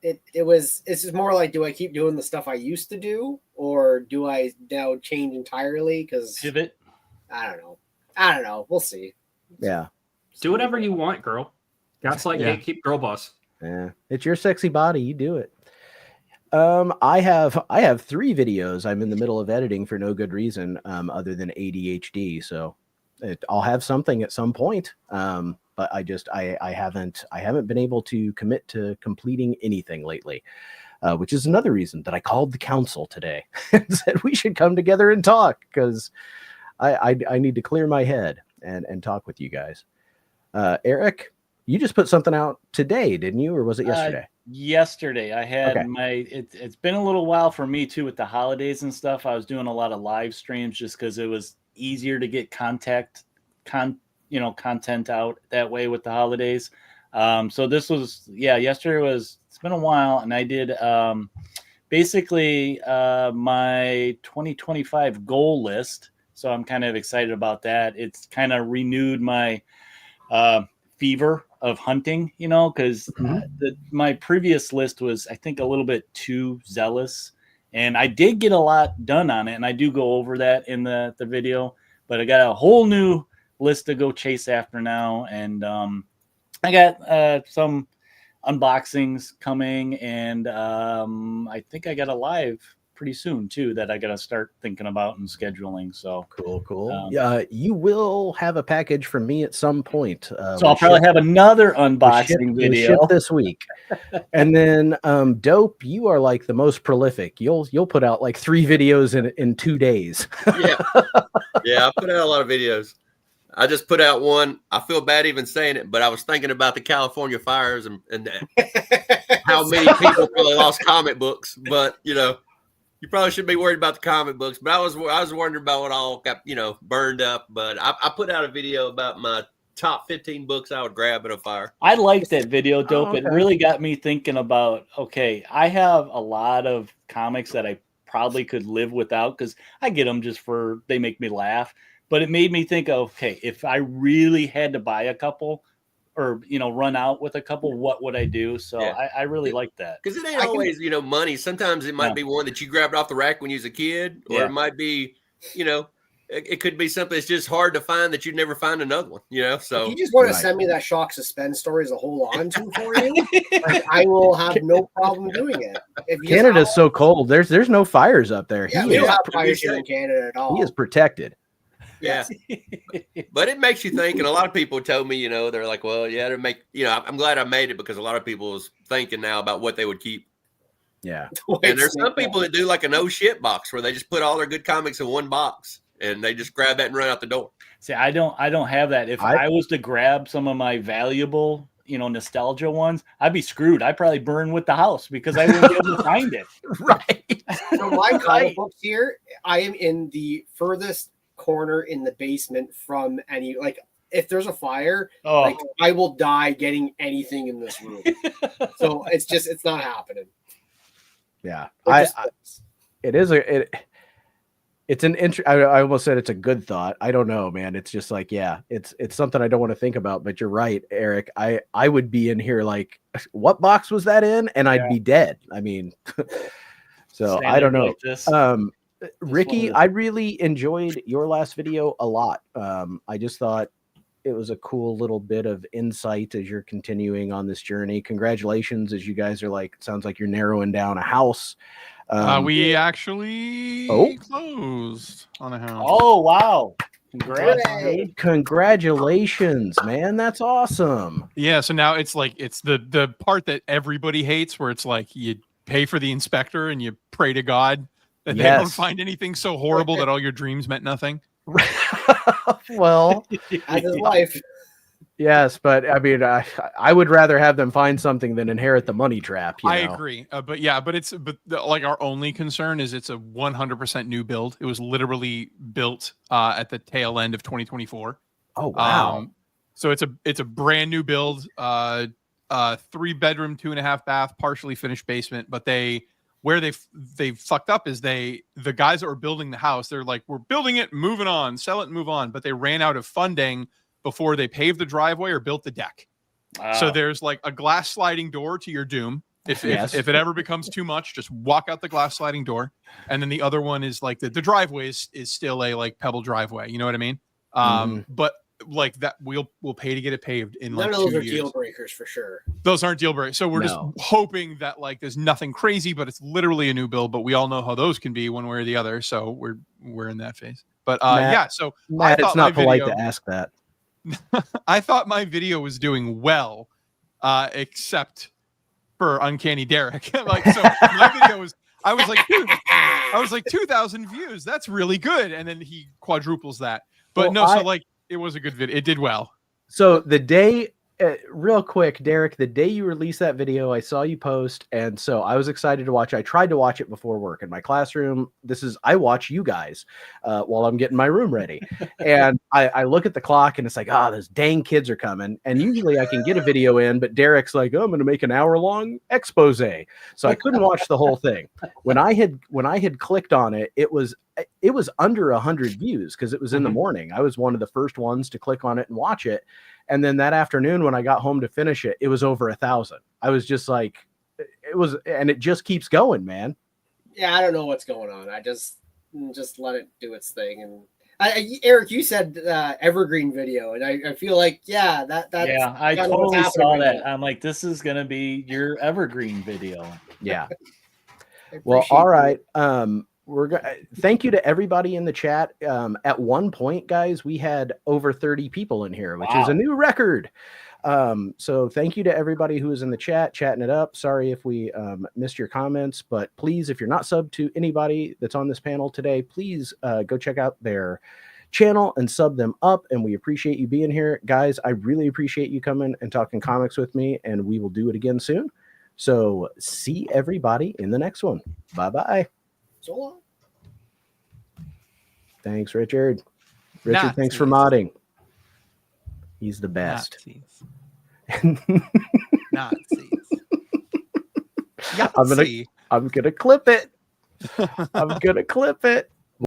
It's just more like, do I keep doing the stuff I used to do, or do I now change entirely? Because Pivot. I don't know. We'll see. Yeah. Do whatever you want, girl. Gaslight gatekeep girl boss. Yeah, it's your sexy body. You do it. I have 3 videos I'm in the middle of editing for no good reason, other than ADHD. So I'll have something at some point. But I haven't been able to commit to completing anything lately, which is another reason that I called the council today and said we should come together and talk, because I need to clear my head and talk with you guys. Eric, you just put something out today, didn't you? Or was it yesterday? Yesterday. I had it's been a little while for me too with the holidays and stuff. I was doing a lot of live streams just because it was easier to get content out that way with the holidays. So this was, yesterday it's been a while, and I did basically my 2025 goal list. So I'm kind of excited about that. It's kind of renewed my fever of hunting, because my previous list was, I think, a little bit too zealous, and I did get a lot done on it, and I do go over that in the video, but I got a whole new list to go chase after now, and I got some unboxings coming, and I think I got a live pretty soon too that I got to start thinking about and scheduling. So cool. You will have a package from me at some point. So I'll probably have another unboxing video ship this week. And then Dope, you are like the most prolific. You'll put out like 3 videos in 2 days. Yeah, I put out a lot of videos. I just put out one. I feel bad even saying it, but I was thinking about the California fires and how many people probably lost comic books. But you probably shouldn't be worried about the comic books. But I was wondering about what all got burned up. But I put out a video about my top 15 books I would grab at a fire. I liked that video, Dope. okay. It really got me thinking about, okay, I have a lot of comics that I probably could live without because I get them just for, they make me laugh. But it made me think, okay, if I really had to buy a couple or, run out with a couple, what would I do? So Yeah. I really like that. Because it ain't always, money. Sometimes it might be one that you grabbed off the rack when you was a kid, or it might be, it could be something that's just hard to find that you'd never find another one, So If you just want to send me that shock suspense story as a hold on to for you, I will have no problem doing it. If you Canada's so cold. There's no fires up there. Yeah, we don't have fires here in Canada at all. He is protected. Yeah. But it makes you think, and a lot of people told me, they're like, well, yeah, to make, I'm glad I made it because a lot of people is thinking now about what they would keep. Yeah. And there's some people that do like a no shit box where they just put all their good comics in one box and they just grab that and run out the door. See, I don't have that. If I was to grab some of my valuable, nostalgia ones, I'd be screwed. I'd probably burn with the house because I wouldn't be able to find it. Right. So my comic books here, I am in the furthest corner in the basement from any, like, if there's a fire, like I will die getting anything in this room. So it's not happening. Yeah. It's an I almost said it's a good thought. I don't know, man. It's just like, yeah, it's something I don't want to think about, but you're right, Eric. I would be in here like, what box was that in? And I'd be dead. I mean, so I don't know. Like Ricky, I really enjoyed your last video a lot. I just thought it was a cool little bit of insight as you're continuing on this journey. Congratulations, as you guys are like, it sounds like you're narrowing down a house. We actually closed on a house. Oh, wow. Congrats. Congratulations, man. That's awesome. Yeah, so now it's like it's the part that everybody hates where it's like you pay for the inspector and you pray to God that they don't find anything so horrible that all your dreams meant nothing. Well, as is life. Yes, but I mean, I would rather have them find something than inherit the money trap. I agree, but like our only concern is it's a 100% new build. It was literally built at the tail end of 2024. Oh wow! So it's a brand new build. 3-bedroom, 2.5 bath, partially finished basement. But they fucked up is the guys that were building the house. They're like, we're building it, moving on, sell it, and move on. But they ran out of funding before they paved the driveway or built the deck. So there's like a glass sliding door to your doom. If it ever becomes too much, just walk out the glass sliding door. And then the other one is like the driveway is still a like pebble driveway. You know what I mean? But like that we'll pay to get it paved in like 2 years. None of those are deal breakers for sure. Those aren't deal breakers. So we're just hoping that like there's nothing crazy, but it's literally a new build. But we all know how those can be one way or the other. So we're in that phase. But Matt, so Matt, it's not polite to ask that. I thought my video was doing well, except for Uncanny Derek. Like, so my video was, I was like 2,000 views. That's really good. And then he quadruples that. But it was a good video. It did well. So the day, real quick, Derek, the day you released that video, I saw you post. And so I was excited to watch. I tried to watch it before work in my classroom. I watch you guys while I'm getting my room ready. And I look at the clock and it's like, those dang kids are coming. And usually I can get a video in, but Derek's like, I'm going to make an hour-long expose. So I couldn't watch the whole thing. When I had clicked on it, it was under 100 views because it was in the morning. I was one of the first ones to click on it and watch it. And then that afternoon, when I got home to finish it, it was over 1,000. I was just like, and it just keeps going, man. Yeah, I don't know what's going on. I just let it do its thing. And Eric, you said evergreen video, and I feel like, that's I totally saw that. I'm like, this is gonna be your evergreen video. Yeah. Well, all right. Thank you to everybody in the chat. At one point, guys, we had over 30 people in here, which is a new record. So thank you to everybody who is in the chat, chatting it up. Sorry if we missed your comments, but please, if you're not subbed to anybody that's on this panel today, please go check out their channel and sub them up. And we appreciate you being here, guys. I really appreciate you coming and talking comics with me, and we will do it again soon. So see everybody in the next one. Bye-bye. So long. Thanks, Richard. Richard, thanks for Nazis. modding. He's the best. Nazis. I'm gonna clip it. I'm gonna clip it.